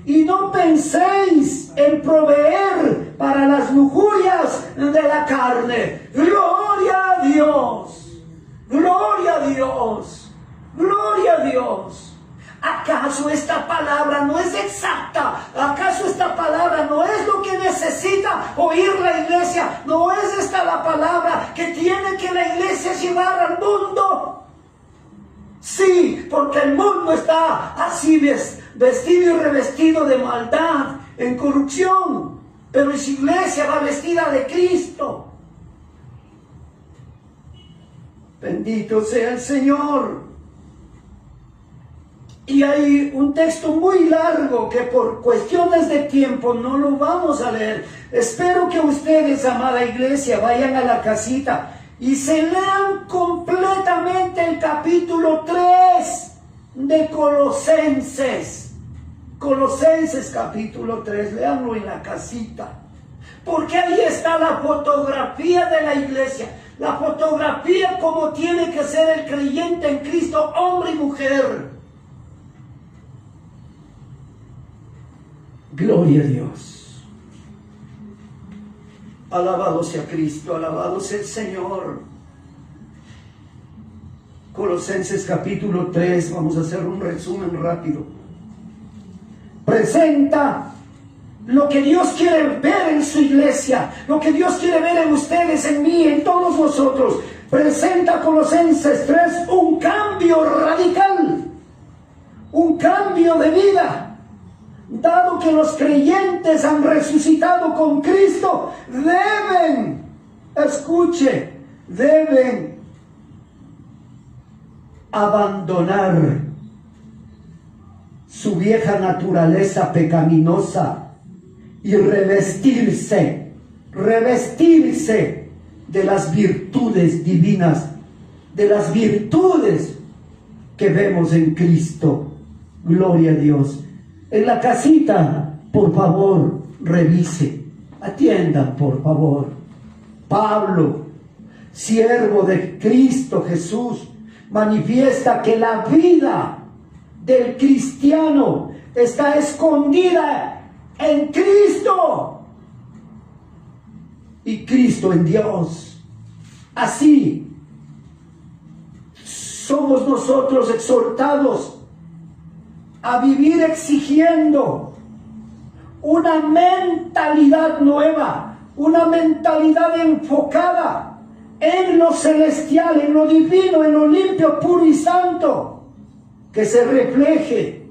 Y no penséis en proveer para las lujurias de la carne. ¡Gloria a Dios! ¡Gloria a Dios! ¡Gloria a Dios! ¿Acaso esta palabra no es exacta? ¿Acaso esta palabra no es lo que necesita oír la iglesia? ¿No es esta la palabra que tiene que la iglesia llevar al mundo? Sí, porque el mundo está así vestido y revestido de maldad, en corrupción, pero esa iglesia va vestida de Cristo. Bendito sea el Señor. Y hay un texto muy largo que por cuestiones de tiempo no lo vamos a leer. Espero que ustedes, amada iglesia, vayan a la casita y se lean completamente el capítulo 3 de Colosenses. Colosenses capítulo 3, léanlo en la casita. Porque ahí está la fotografía de la iglesia. La fotografía como tiene que ser el creyente en Cristo, hombre y mujer. Gloria a Dios. Alabado sea Cristo, alabado sea el Señor. Colosenses capítulo 3, vamos a hacer un resumen rápido. Presenta lo que Dios quiere ver en su iglesia, lo que Dios quiere ver en ustedes, en mí, en todos nosotros. Presenta Colosenses 3 un cambio radical, un cambio de vida. Dado que los creyentes han resucitado con Cristo, deben, escuche, deben abandonar su vieja naturaleza pecaminosa y revestirse de las virtudes divinas, de las virtudes que vemos en Cristo. Gloria a Dios. En la casita, por favor, revise, atiendan, por favor. Pablo, siervo de Cristo Jesús, manifiesta que la vida del cristiano está escondida en Cristo y Cristo en Dios. Así somos nosotros exhortados a vivir exigiendo una mentalidad nueva, una mentalidad enfocada en lo celestial, en lo divino, en lo limpio, puro y santo, que se refleje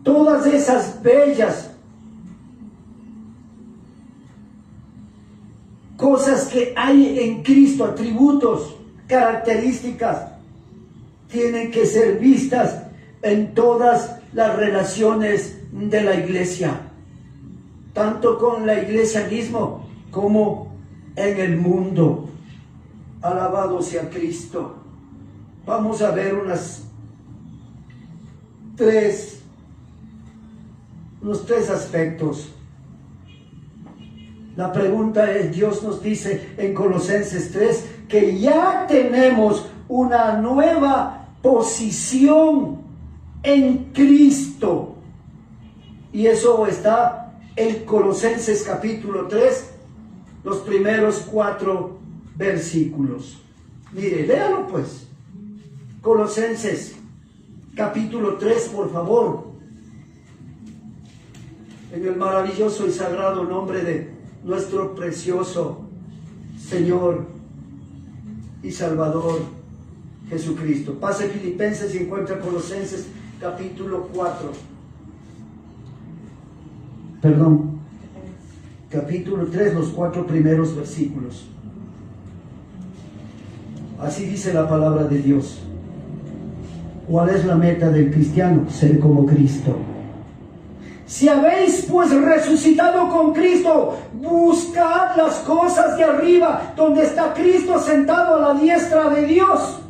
todas esas bellas cosas que hay en Cristo, atributos, características, tienen que ser vistas en todas las relaciones de la iglesia, tanto con la iglesia mismo como en el mundo. Alabado sea Cristo. Vamos a ver unos tres aspectos. La pregunta es, Dios nos dice en Colosenses 3 que ya tenemos una nueva posición en Cristo. Y eso está en Colosenses capítulo 3, los primeros 4 versículos. Mire, léalo pues. Colosenses capítulo 3, por favor. En el maravilloso y sagrado nombre de nuestro precioso Señor y Salvador Jesucristo. Pase Filipenses y encuentra Colosenses capítulo 4. perdón, capítulo 3, los 4 primeros versículos. Así dice la palabra de Dios. ¿Cuál es la meta del cristiano? Ser como Cristo. Si habéis pues resucitado con Cristo, buscad las cosas de arriba, donde está Cristo sentado a la diestra de Dios.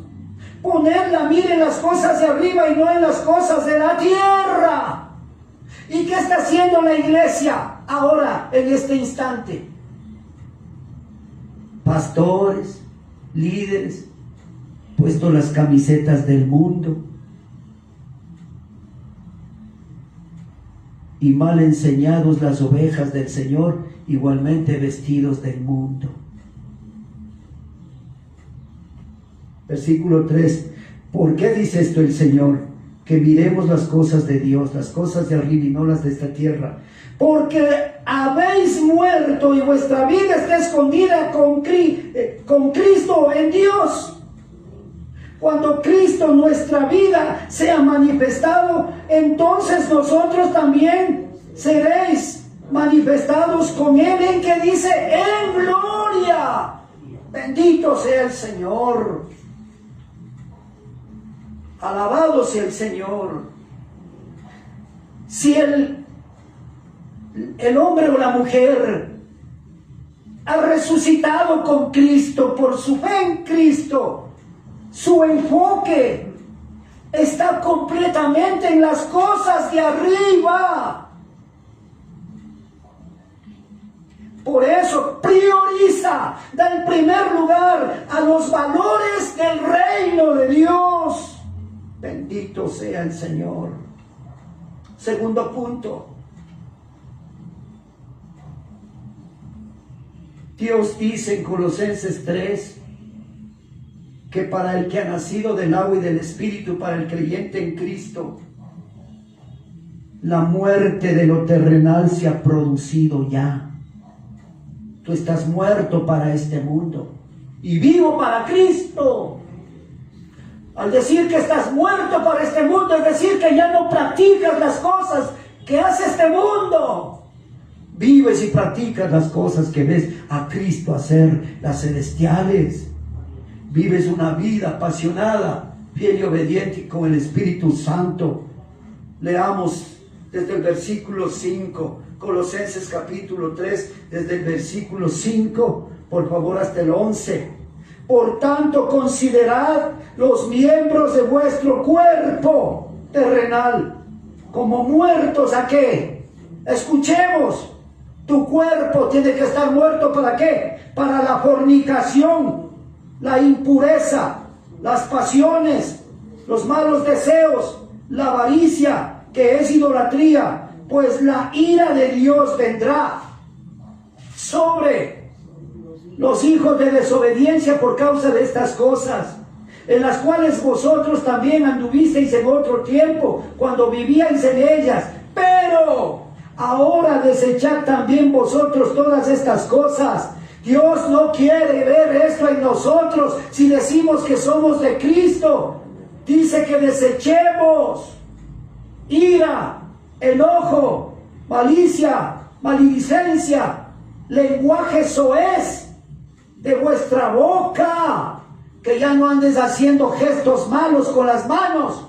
Poned la mira en las cosas de arriba y no en las cosas de la tierra. ¿Y qué está haciendo la iglesia ahora, en este instante? Pastores, líderes, puesto las camisetas del mundo y mal enseñados las ovejas del Señor, igualmente vestidos del mundo. Versículo 3. ¿Por qué dice esto el Señor? Que miremos las cosas de Dios, las cosas de arriba y no las de esta tierra. Porque habéis muerto y vuestra vida está escondida con Cristo en Dios. Cuando Cristo, nuestra vida, sea manifestado, entonces nosotros también seréis manifestados con Él. ¿En qué dice? En gloria. Bendito sea el Señor. Alabado sea el Señor. Si el hombre o la mujer ha resucitado con Cristo por su fe en Cristo, su enfoque está completamente en las cosas de arriba. Por eso prioriza, da el primer lugar a los valores del reino de Dios. Bendito sea el Señor. Segundo punto. Dios dice en Colosenses 3 que para el que ha nacido del agua y del Espíritu, para el creyente en Cristo, la muerte de lo terrenal se ha producido ya. Tú estás muerto para este mundo y vivo para Cristo. Al decir que estás muerto para este mundo, es decir que ya no practicas las cosas que hace este mundo. Vives y practicas las cosas que ves a Cristo hacer, las celestiales. Vives una vida apasionada, fiel y obediente con el Espíritu Santo. Leamos desde el versículo 5, Colosenses capítulo 3, desde el versículo 5, por favor, hasta el 11. Por tanto, considerad los miembros de vuestro cuerpo terrenal como muertos. ¿A qué? Escuchemos. Tu cuerpo tiene que estar muerto. ¿Para qué? Para la fornicación, la impureza, las pasiones, los malos deseos, la avaricia, que es idolatría, pues la ira de Dios vendrá sobre los hijos de desobediencia por causa de estas cosas, en las cuales vosotros también anduvisteis en otro tiempo, cuando vivíais en ellas. Pero ahora desechad también vosotros todas estas cosas. Dios no quiere ver esto en nosotros si decimos que somos de Cristo. Dice que desechemos ira, enojo, malicia, maledicencia, lenguaje soez de vuestra boca, que ya no andes haciendo gestos malos con las manos,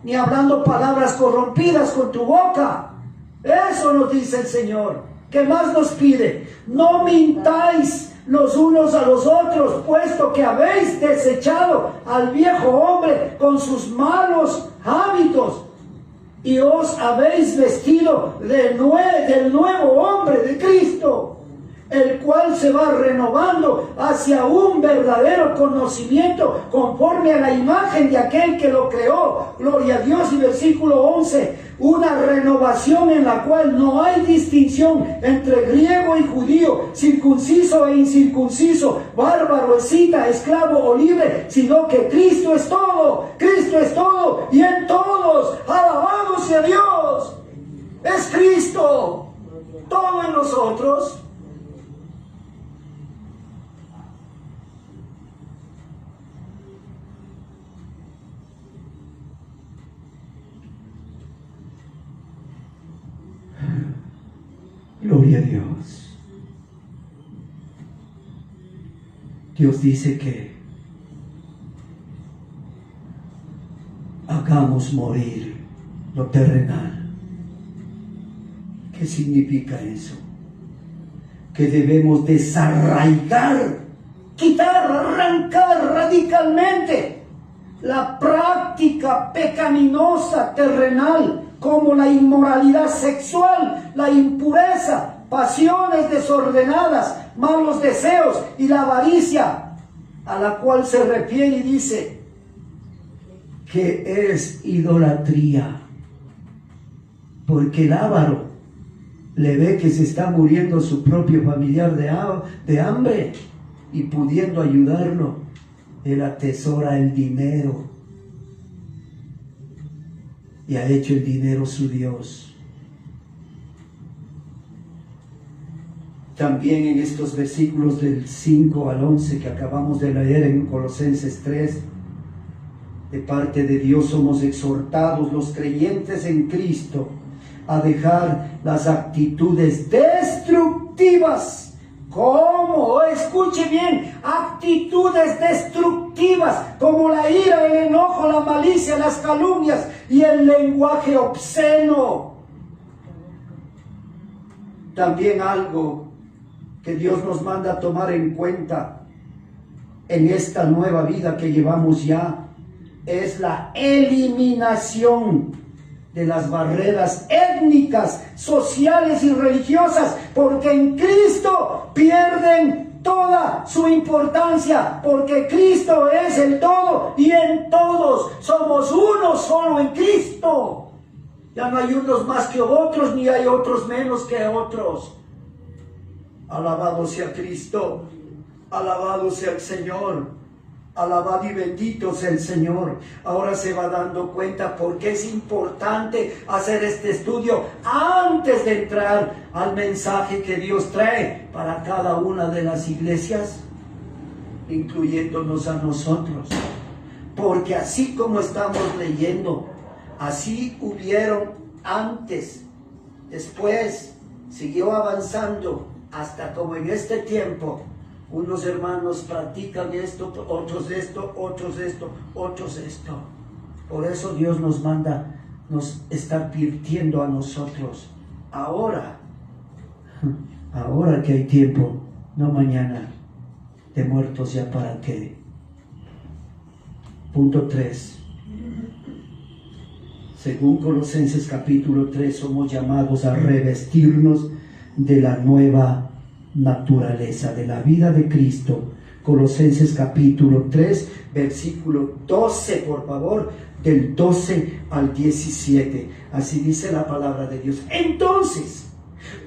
ni hablando palabras corrompidas con tu boca. Eso nos dice el Señor. ¿Qué más nos pide? No mintáis los unos a los otros, puesto que habéis desechado al viejo hombre con sus malos hábitos, y os habéis vestido del nuevo hombre de Cristo, el cual se va renovando hacia un verdadero conocimiento conforme a la imagen de aquel que lo creó. Gloria a Dios. Y versículo 11, una renovación en la cual no hay distinción entre griego y judío, circunciso e incircunciso, bárbaro, escita, esclavo o libre, sino que Cristo es todo y en todos. Alabado sea Dios. Es Cristo todo en nosotros. Gloria a Dios. Dios dice que hagamos morir lo terrenal. ¿Qué significa eso? Que debemos desarraigar, quitar, arrancar radicalmente la práctica pecaminosa terrenal, como la inmoralidad sexual, la impureza, pasiones desordenadas, malos deseos y la avaricia, a la cual se refiere y dice que es idolatría, porque el avaro le ve que se está muriendo su propio familiar de hambre, y pudiendo ayudarlo, él atesora el dinero y ha hecho el dinero su Dios. También en estos versículos del 5 al 11 que acabamos de leer en Colosenses 3, de parte de Dios somos exhortados los creyentes en Cristo a dejar las actitudes destructivas. ¿Cómo? Escuche bien, actitudes destructivas como la ira, el enojo, la malicia, las calumnias y el lenguaje obsceno. También algo que Dios nos manda a tomar en cuenta en esta nueva vida que llevamos ya es la eliminación de las barreras étnicas, sociales y religiosas, porque en Cristo pierden toda su importancia, porque Cristo es el todo y en todos somos uno solo en Cristo. Ya no hay unos más que otros, ni hay otros menos que otros. Alabado sea Cristo, alabado sea el Señor. Alabado y bendito sea el Señor. Ahora se va dando cuenta por qué es importante hacer este estudio antes de entrar al mensaje que Dios trae para cada una de las iglesias, incluyéndonos a nosotros. Porque así como estamos leyendo, así hubieron antes, después siguió avanzando hasta como en este tiempo. Unos hermanos practican esto, otros esto, otros esto, otros esto. Por eso Dios nos manda, nos está advirtiendo a nosotros. Ahora que hay tiempo, no mañana, de muertos ya para qué. Punto 3. Según Colosenses capítulo 3, somos llamados a revestirnos de la nueva naturaleza, de la vida de Cristo. Colosenses capítulo 3, versículo 12, por favor, del 12 al 17. Así dice la palabra de Dios. Entonces,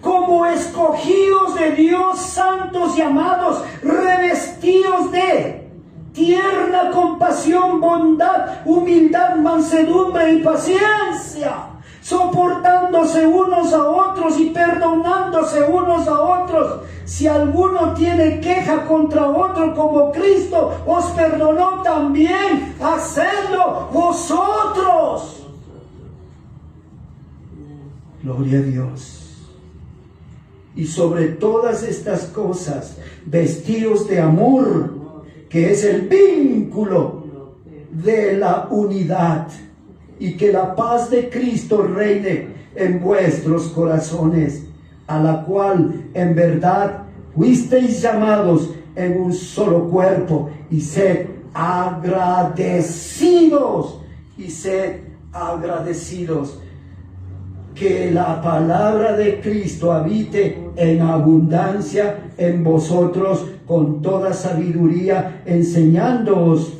como escogidos de Dios, santos y amados, revestidos de tierna compasión, bondad, humildad, mansedumbre y paciencia, soportándose unos a otros y perdonándose unos a otros. Si alguno tiene queja contra otro, como Cristo os perdonó, también hacedlo vosotros. Gloria a Dios. Y sobre todas estas cosas, vestíos de amor, que es el vínculo de la unidad, y que la paz de Cristo reine en vuestros corazones, a la cual en verdad fuisteis llamados en un solo cuerpo, y sed agradecidos, que la palabra de Cristo habite en abundancia en vosotros con toda sabiduría, enseñándoos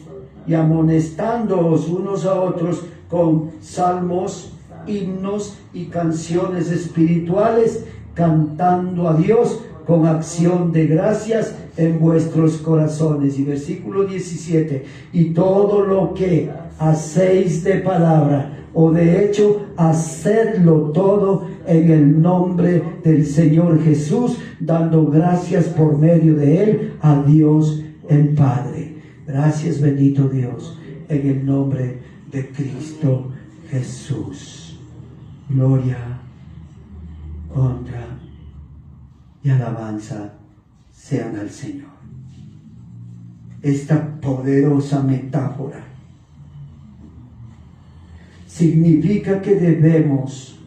y amonestándoos unos a otros con salmos, himnos y canciones espirituales, cantando a Dios con acción de gracias en vuestros corazones. Y versículo 17, y todo lo que hacéis de palabra o de hecho, hacedlo todo en el nombre del Señor Jesús, dando gracias por medio de Él a Dios el Padre. Gracias, bendito Dios, en el nombre de Cristo Jesús. Gloria, honra y alabanza sean al Señor. Esta poderosa metáfora significa que debemos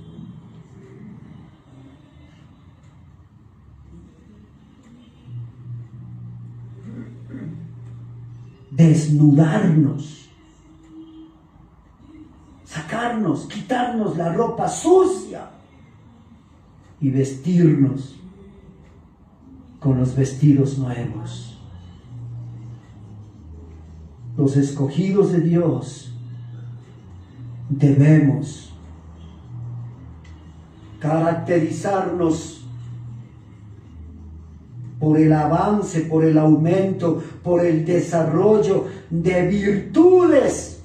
desnudarnos, sacarnos, quitarnos la ropa sucia y vestirnos con los vestidos nuevos. Los escogidos de Dios debemos caracterizarnos por el avance, por el aumento, por el desarrollo de virtudes.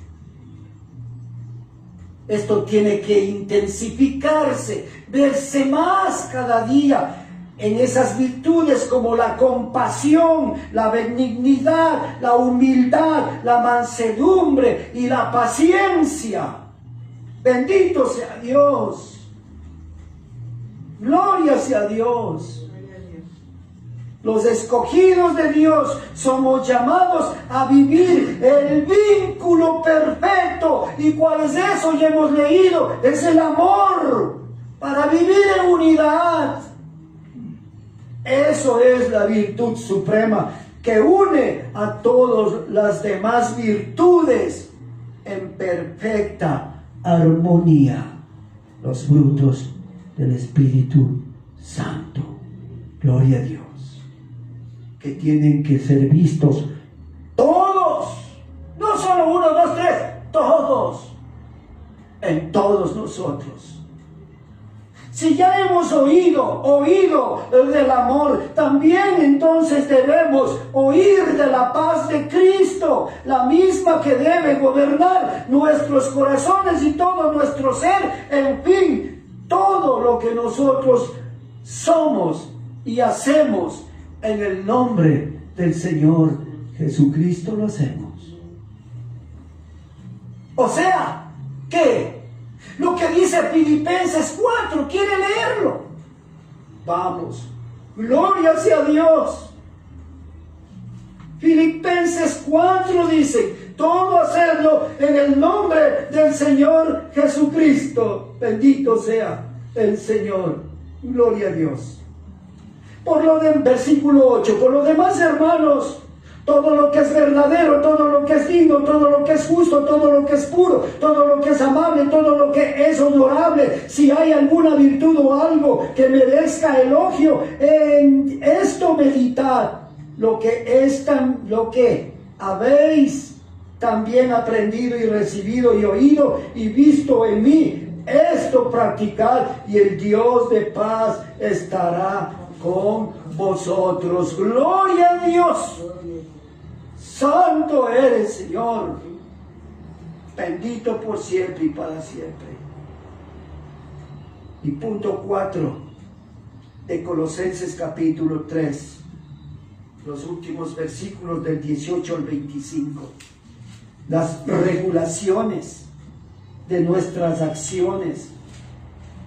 Esto tiene que intensificarse, verse más cada día en esas virtudes como la compasión, la benignidad, la humildad, la mansedumbre y la paciencia. Bendito sea Dios. Gloria sea Dios. Los escogidos de Dios somos llamados a vivir el vínculo perfecto. ¿Y cuál es eso? Ya hemos leído. Es el amor para vivir en unidad. Eso es la virtud suprema que une a todas las demás virtudes en perfecta armonía. Los frutos del Espíritu Santo. Gloria a Dios. Que tienen que ser vistos todos, no solo 1, 2, 3, todos, en todos nosotros. Si ya hemos oído del amor, también entonces debemos oír de la paz de Cristo, la misma que debe gobernar nuestros corazones y todo nuestro ser, en fin, todo lo que nosotros somos y hacemos. En el nombre del Señor Jesucristo lo hacemos. O sea, que lo que dice Filipenses 4, ¿quiere leerlo? Vamos, gloria sea Dios. Filipenses 4 dice, todo hacerlo en el nombre del Señor Jesucristo. Bendito sea el Señor. Gloria a Dios. Versículo 8, por lo demás, hermanos, todo lo que es verdadero, todo lo que es digno, todo lo que es justo, todo lo que es puro, todo lo que es amable, todo lo que es honorable, si hay alguna virtud o algo que merezca elogio, en esto meditad, lo que habéis también aprendido y recibido y oído y visto en mí, esto practicad, y el Dios de paz estará con vosotros. Gloria a Dios. Santo eres, Señor. Bendito por siempre y para siempre. Y punto 4 de Colosenses capítulo 3. Los últimos versículos del 18 al 25. Las regulaciones de nuestras acciones,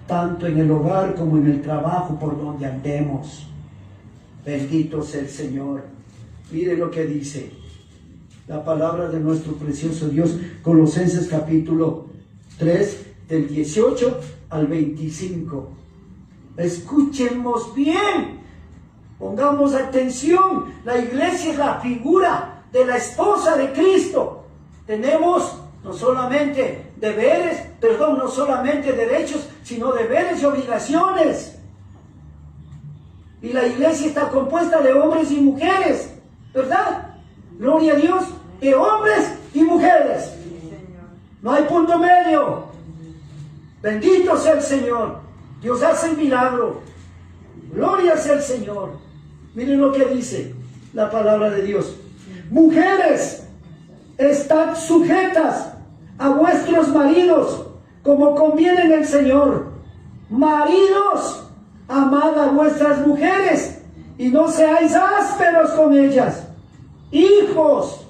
tanto en el hogar como en el trabajo por donde andemos. Bendito sea el Señor. Mire lo que dice la palabra de nuestro precioso Dios, Colosenses capítulo 3, del 18 al 25. Escuchemos bien, pongamos atención. La iglesia es la figura de la esposa de Cristo. Tenemos no solamente no solamente derechos, sino deberes y obligaciones. Y la iglesia está compuesta de hombres y mujeres, ¿verdad? Gloria a Dios, de hombres y mujeres. No hay punto medio. Bendito sea el Señor. Dios hace el milagro. Gloria sea el Señor. Miren lo que dice la palabra de Dios. Mujeres, estad sujetas a vuestros maridos, como conviene en el Señor. Maridos, amad a vuestras mujeres, y no seáis ásperos con ellas. Hijos,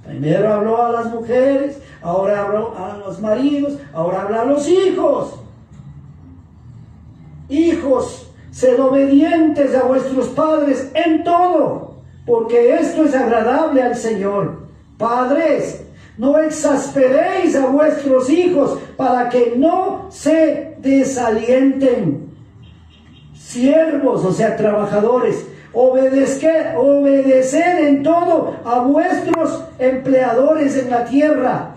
primero habló a las mujeres, ahora habló a los maridos, ahora habla a los hijos. Hijos, Sed obedientes a vuestros padres en todo, porque esto es agradable al Señor. Padres, no exasperéis a vuestros hijos para que no se desalienten. Siervos, o sea, trabajadores, obedecer en todo a vuestros empleadores en la tierra,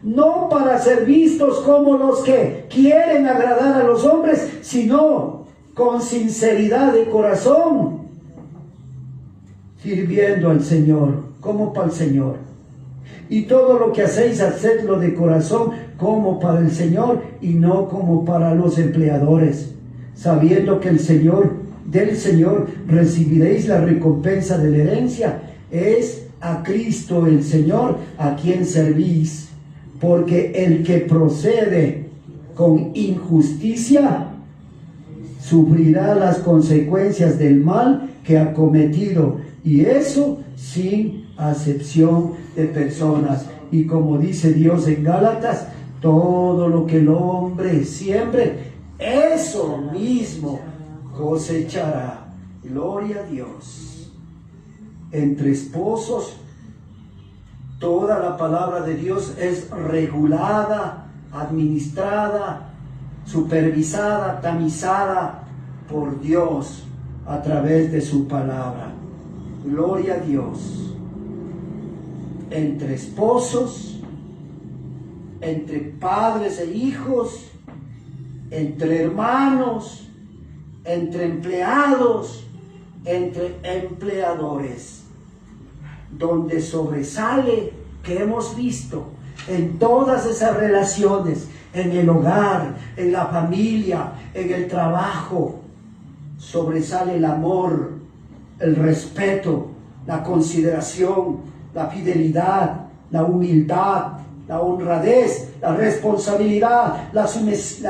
no para ser vistos como los que quieren agradar a los hombres, sino con sinceridad de corazón, sirviendo al Señor, como para el Señor. Y todo lo que hacéis, hacedlo de corazón, como para el Señor, y no como para los empleadores, sabiendo que del Señor recibiréis la recompensa de la herencia. Es a Cristo el Señor a quien servís, porque el que procede con injusticia sufrirá las consecuencias del mal que ha cometido, y eso sin acepción de personas. Y como dice Dios en Gálatas, todo lo que el hombre siembre, eso mismo cosechará. Gloria a Dios. Entre esposos, toda la palabra de Dios es regulada, administrada, supervisada, tamizada por Dios a través de su palabra. Gloria a Dios. Entre esposos, entre padres e hijos, entre hermanos, entre empleados, entre empleadores, donde sobresale, que hemos visto en todas esas relaciones, en el hogar, en la familia, en el trabajo, sobresale el amor, el respeto, la consideración, la fidelidad, la humildad, la honradez, la responsabilidad, la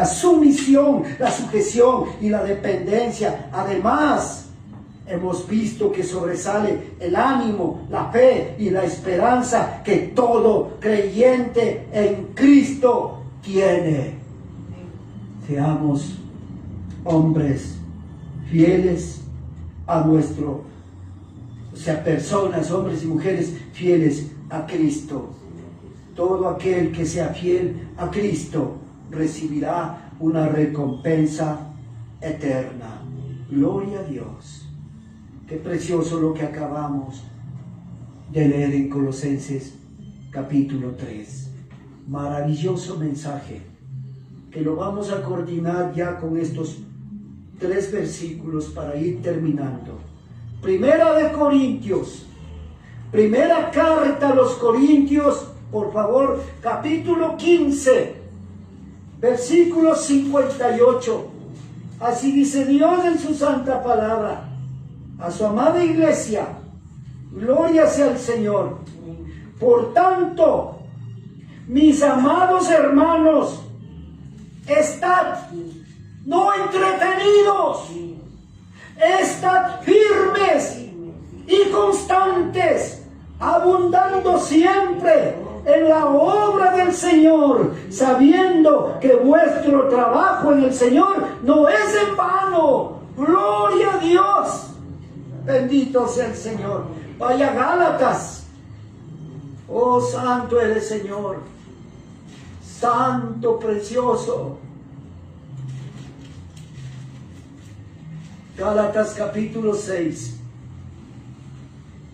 sumisión, la sujeción y la dependencia. Además, hemos visto que sobresale el ánimo, la fe y la esperanza que todo creyente en Cristo tiene. Seamos hombres fieles a personas, hombres y mujeres fieles a Cristo. Todo aquel que sea fiel a Cristo recibirá una recompensa eterna. Gloria a Dios. Qué precioso lo que acabamos de leer en Colosenses capítulo 3. Maravilloso mensaje, que lo vamos a coordinar ya con estos 3 versículos para ir terminando. Primera de Corintios, primera carta a los Corintios, por favor, capítulo 15, versículo 58. Así dice Dios en su santa palabra a su amada iglesia. Gloria sea al Señor. Por tanto, mis amados hermanos, estad no entretenidos, estad firmes y constantes, abundando siempre en la obra del Señor, sabiendo que vuestro trabajo en el Señor no es en vano. Gloria a Dios. Bendito sea el Señor. Vaya Gálatas. Oh, santo eres, Señor. Santo, precioso. Gálatas capítulo 6,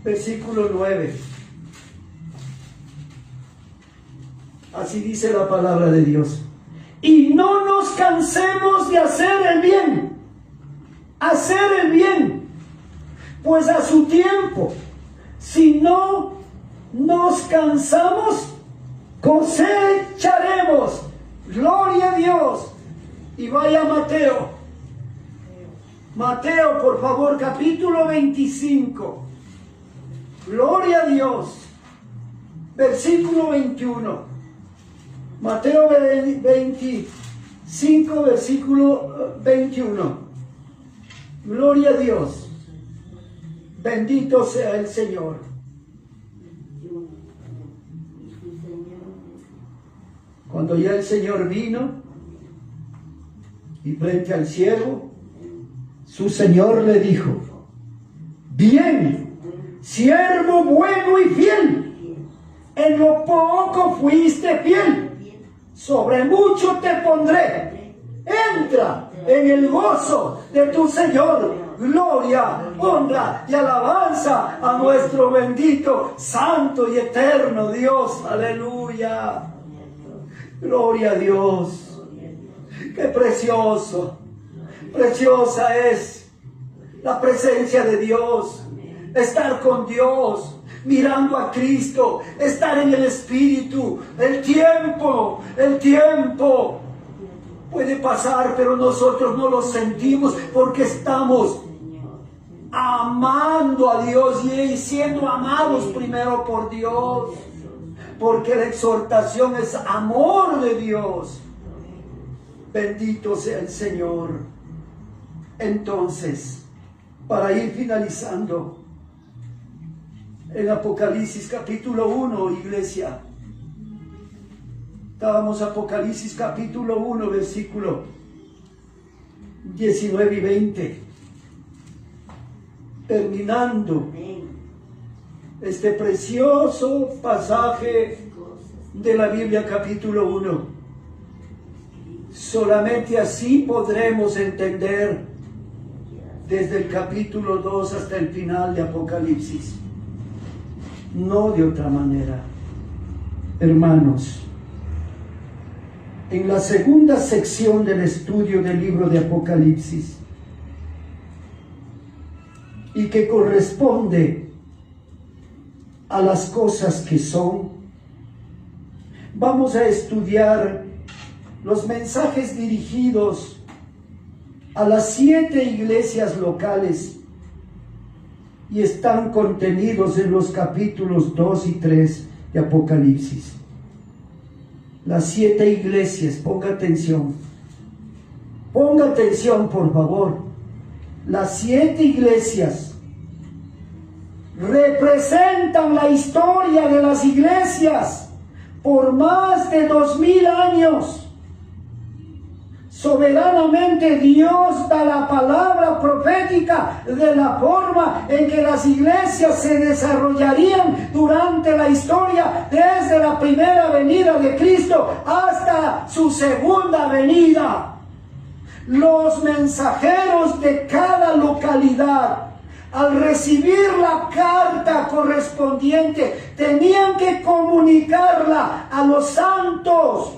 versículo 9. Así dice la palabra de Dios. Y no nos cansemos de hacer el bien. Hacer el bien. Pues a su tiempo, si no nos cansamos, cosecharemos. Gloria a Dios. Y vaya Mateo. Mateo, por favor, capítulo 25. Gloria a Dios. Versículo 21. Mateo 25, versículo 21. Gloria a Dios. Bendito sea el Señor. Cuando ya el Señor vino y frente al cielo, Su señor le dijo: bien, siervo bueno y fiel, en lo poco fuiste fiel, sobre mucho te pondré, entra en el gozo de tu Señor. Gloria, honra y alabanza a nuestro bendito, santo y eterno Dios. Aleluya. Gloria a Dios. Qué precioso, preciosa es la presencia de Dios. Estar con Dios, mirando a Cristo, estar en el Espíritu. El tiempo puede pasar, pero nosotros no lo sentimos porque estamos amando a Dios y siendo amados primero por Dios, porque la exhortación es amor de Dios. Bendito sea el Señor. Entonces, para ir finalizando, en Apocalipsis capítulo 1, iglesia, estábamos Apocalipsis capítulo 1, versículo 19 y 20. Terminando este precioso pasaje de la Biblia capítulo 1. Solamente así podremos entender desde el capítulo 2 hasta el final de Apocalipsis. No de otra manera. Hermanos, en la segunda sección del estudio del libro de Apocalipsis, y que corresponde a las cosas que son, vamos a estudiar los mensajes dirigidos a las 7 iglesias locales y están contenidos en los capítulos 2 y 3 de Apocalipsis. Las 7 iglesias, ponga atención por favor. Las 7 iglesias representan la historia de las iglesias por más de 2000 años. Soberanamente Dios da la palabra profética de la forma en que las iglesias se desarrollarían durante la historia, desde la primera venida de Cristo hasta su segunda venida. Los mensajeros de cada localidad, al recibir la carta correspondiente, tenían que comunicarla a los santos,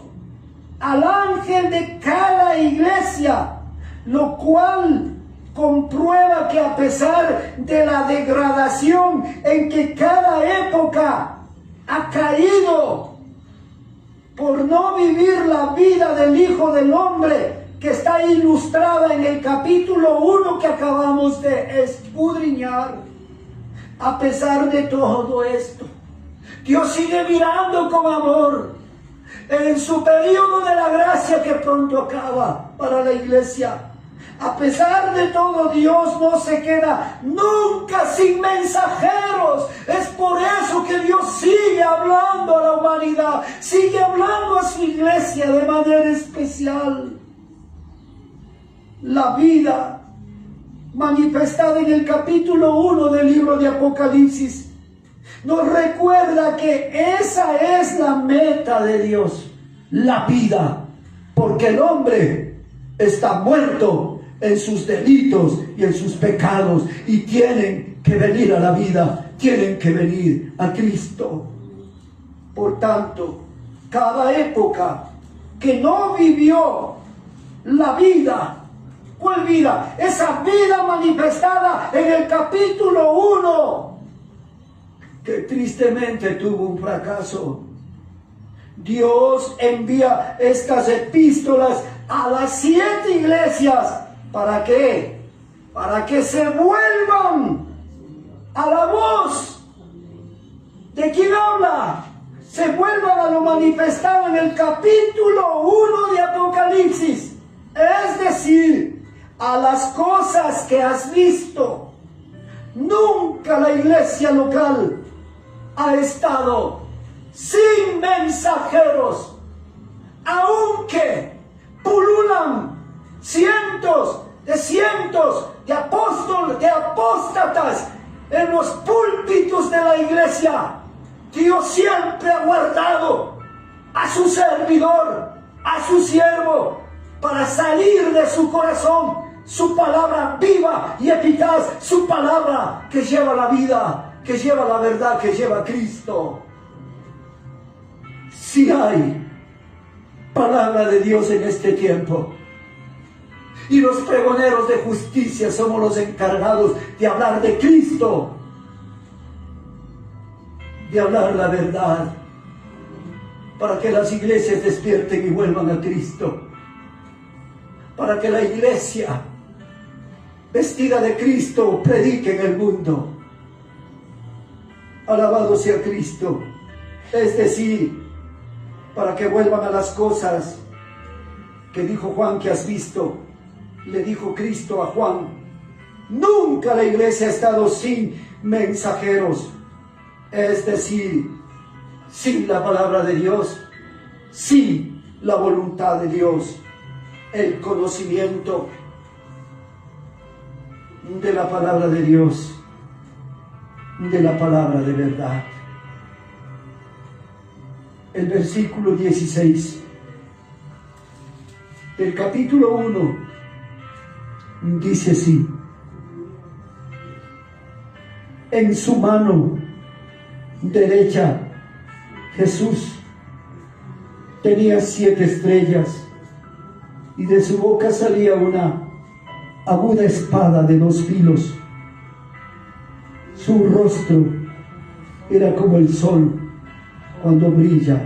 al ángel de cada iglesia, lo cual comprueba que a pesar de la degradación en que cada época ha caído por no vivir la vida del Hijo del Hombre, que está ilustrada en el capítulo 1 que acabamos de escudriñar, a pesar de todo esto, Dios sigue mirando con amor en su periodo de la gracia que pronto acaba para la iglesia. A pesar de todo, Dios no se queda nunca sin mensajeros. Es por eso que Dios sigue hablando a la humanidad, sigue hablando a su iglesia de manera especial. La vida manifestada en el capítulo 1 del libro de Apocalipsis nos recuerda que esa es la meta de Dios, la vida, porque el hombre está muerto en sus delitos y en sus pecados y tienen que venir a la vida, tienen que venir a Cristo. Por tanto, cada época que no vivió la vida, ¿cuál vida? Esa vida manifestada en el capítulo 1, que tristemente tuvo un fracaso. Dios envía estas epístolas a las 7 iglesias. ¿Para qué? Para que se vuelvan a la voz de quien habla. Se vuelvan a lo manifestado en el capítulo 1 de Apocalipsis. Es decir, a las cosas que has visto. Nunca la iglesia local ha estado sin mensajeros, aunque pululan cientos de cientos de apóstoles, de apóstatas en los púlpitos de la iglesia. Dios siempre ha guardado a su servidor, a su siervo, para salir de su corazón su palabra viva y eficaz, su palabra que lleva la vida, que lleva la verdad, que lleva a Cristo. Si hay palabra de Dios en este tiempo, y los pregoneros de justicia somos los encargados de hablar de Cristo, de hablar la verdad, para que las iglesias despierten y vuelvan a Cristo, para que la iglesia vestida de Cristo predique en el mundo. Alabado sea Cristo. Es decir, para que vuelvan a las cosas que dijo Juan que has visto. Le dijo Cristo a Juan: nunca la iglesia ha estado sin mensajeros, es decir, sin la palabra de Dios, sin la voluntad de Dios, el conocimiento de la palabra de Dios, de la palabra de verdad. El versículo 16 del capítulo 1 dice así: en su mano derecha Jesús tenía 7 estrellas, y de su boca salía una aguda espada de 2 filos. Su rostro era como el sol cuando brilla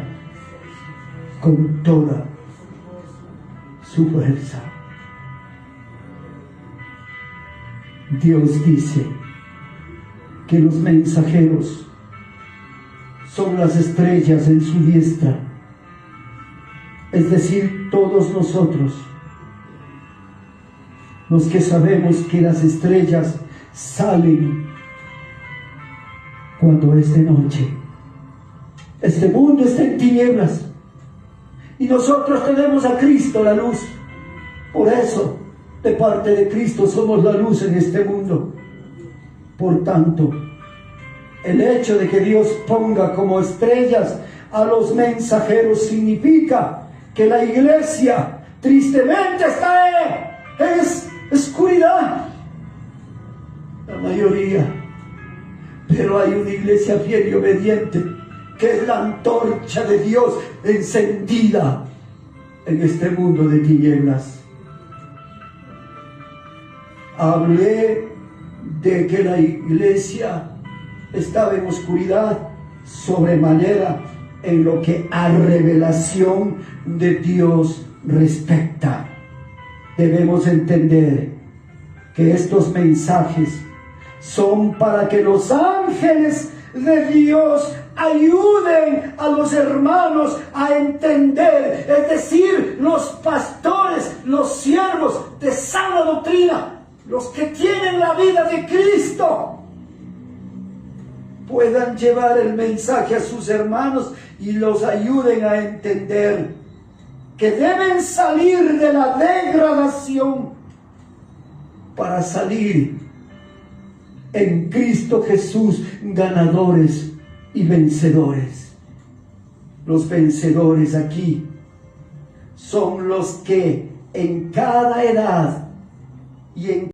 con toda su fuerza. Dios dice que los mensajeros son las estrellas en su diestra, es decir, todos nosotros, los que sabemos que las estrellas salen cuando es de noche. Este mundo está en tinieblas y nosotros tenemos a Cristo, la luz. Por eso, de parte de Cristo somos la luz en este mundo. Por tanto, el hecho de que Dios ponga como estrellas a los mensajeros significa que la iglesia tristemente está en oscuridad, la mayoría, pero hay una iglesia fiel y obediente que es la antorcha de Dios encendida en este mundo de tinieblas. Hablé de que la iglesia estaba en oscuridad sobremanera en lo que a revelación de Dios respecta. Debemos entender que estos mensajes son para que los ángeles de Dios ayuden a los hermanos a entender, es decir, los pastores, los siervos de sana doctrina, los que tienen la vida de Cristo, puedan llevar el mensaje a sus hermanos y los ayuden a entender que deben salir de la degradación para salir en Cristo Jesús ganadores y vencedores. Los vencedores aquí son los que en cada edad y en